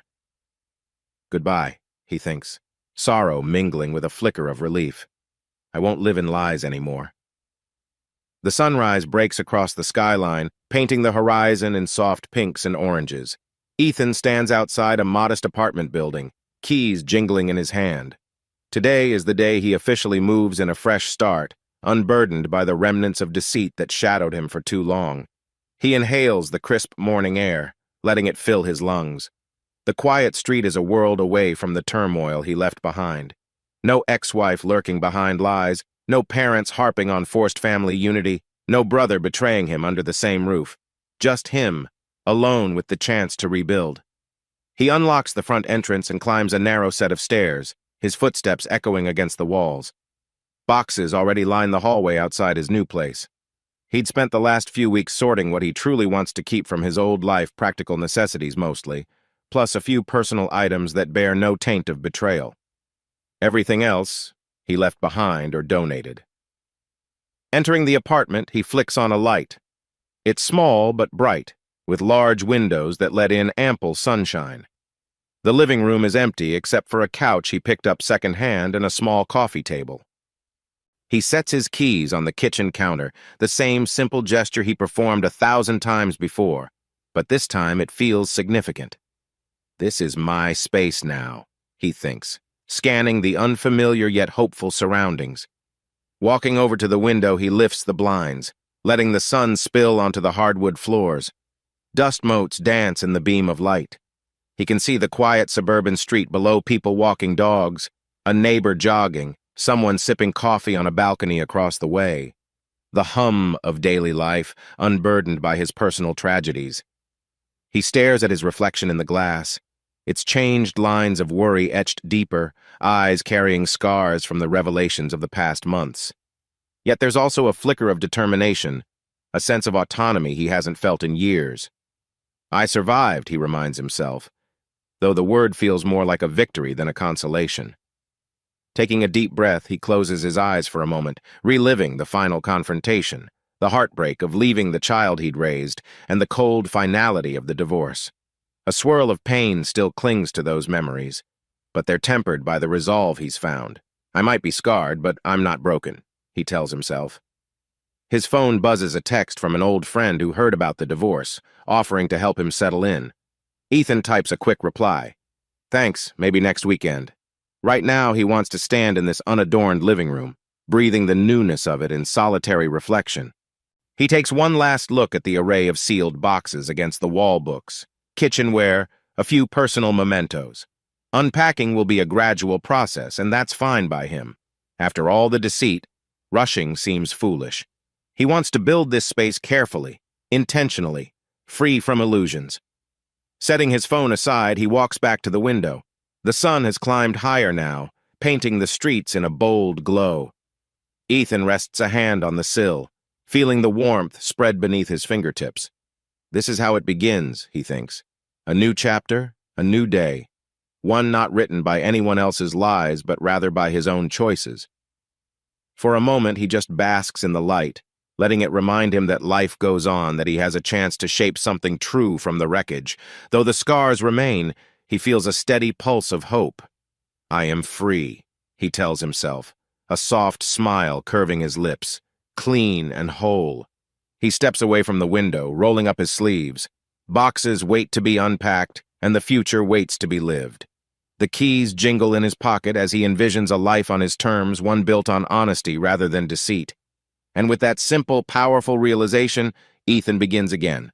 Goodbye, he thinks, sorrow mingling with a flicker of relief. I won't live in lies anymore. The sunrise breaks across the skyline, painting the horizon in soft pinks and oranges. Ethan stands outside a modest apartment building, keys jingling in his hand. Today is the day he officially moves in a fresh start, unburdened by the remnants of deceit that shadowed him for too long. He inhales the crisp morning air, letting it fill his lungs. The quiet street is a world away from the turmoil he left behind. No ex-wife lurking behind lies, no parents harping on forced family unity, no brother betraying him under the same roof. Just him, alone with the chance to rebuild. He unlocks the front entrance and climbs a narrow set of stairs, his footsteps echoing against the walls. Boxes already line the hallway outside his new place. He'd spent the last few weeks sorting what he truly wants to keep from his old life, practical necessities mostly, plus a few personal items that bear no taint of betrayal. Everything else he left behind or donated. Entering the apartment, he flicks on a light. It's small but bright, with large windows that let in ample sunshine. The living room is empty except for a couch he picked up secondhand and a small coffee table. He sets his keys on the kitchen counter, the same simple gesture he performed 1,000 times before, but this time it feels significant. This is my space now, he thinks, scanning the unfamiliar yet hopeful surroundings. Walking over to the window, he lifts the blinds, letting the sun spill onto the hardwood floors. Dust motes dance in the beam of light. He can see the quiet suburban street below, people walking dogs, a neighbor jogging, someone sipping coffee on a balcony across the way. The hum of daily life, unburdened by his personal tragedies. He stares at his reflection in the glass, its changed lines of worry etched deeper, eyes carrying scars from the revelations of the past months. Yet there's also a flicker of determination, a sense of autonomy he hasn't felt in years. I survived, he reminds himself, though the word feels more like a victory than a consolation. Taking a deep breath, he closes his eyes for a moment, reliving the final confrontation, the heartbreak of leaving the child he'd raised, and the cold finality of the divorce. A swirl of pain still clings to those memories, but they're tempered by the resolve he's found. I might be scarred, but I'm not broken, he tells himself. His phone buzzes a text from an old friend who heard about the divorce, offering to help him settle in. Ethan types a quick reply. Thanks, maybe next weekend. Right now, he wants to stand in this unadorned living room, breathing the newness of it in solitary reflection. He takes one last look at the array of sealed boxes against the wall books, kitchenware, a few personal mementos. Unpacking will be a gradual process, and that's fine by him. After all the deceit, rushing seems foolish. He wants to build this space carefully, intentionally, free from illusions. Setting his phone aside, he walks back to the window. The sun has climbed higher now, painting the streets in a bold glow. Ethan rests a hand on the sill, feeling the warmth spread beneath his fingertips. This is how it begins, he thinks. A new chapter, a new day. One not written by anyone else's lies, but rather by his own choices. For a moment, he just basks in the light, letting it remind him that life goes on, that he has a chance to shape something true from the wreckage. Though the scars remain, he feels a steady pulse of hope. I am free, he tells himself, a soft smile curving his lips, clean and whole. He steps away from the window, rolling up his sleeves. Boxes wait to be unpacked, and the future waits to be lived. The keys jingle in his pocket as he envisions a life on his terms, one built on honesty rather than deceit. And with that simple, powerful realization, Ethan begins again.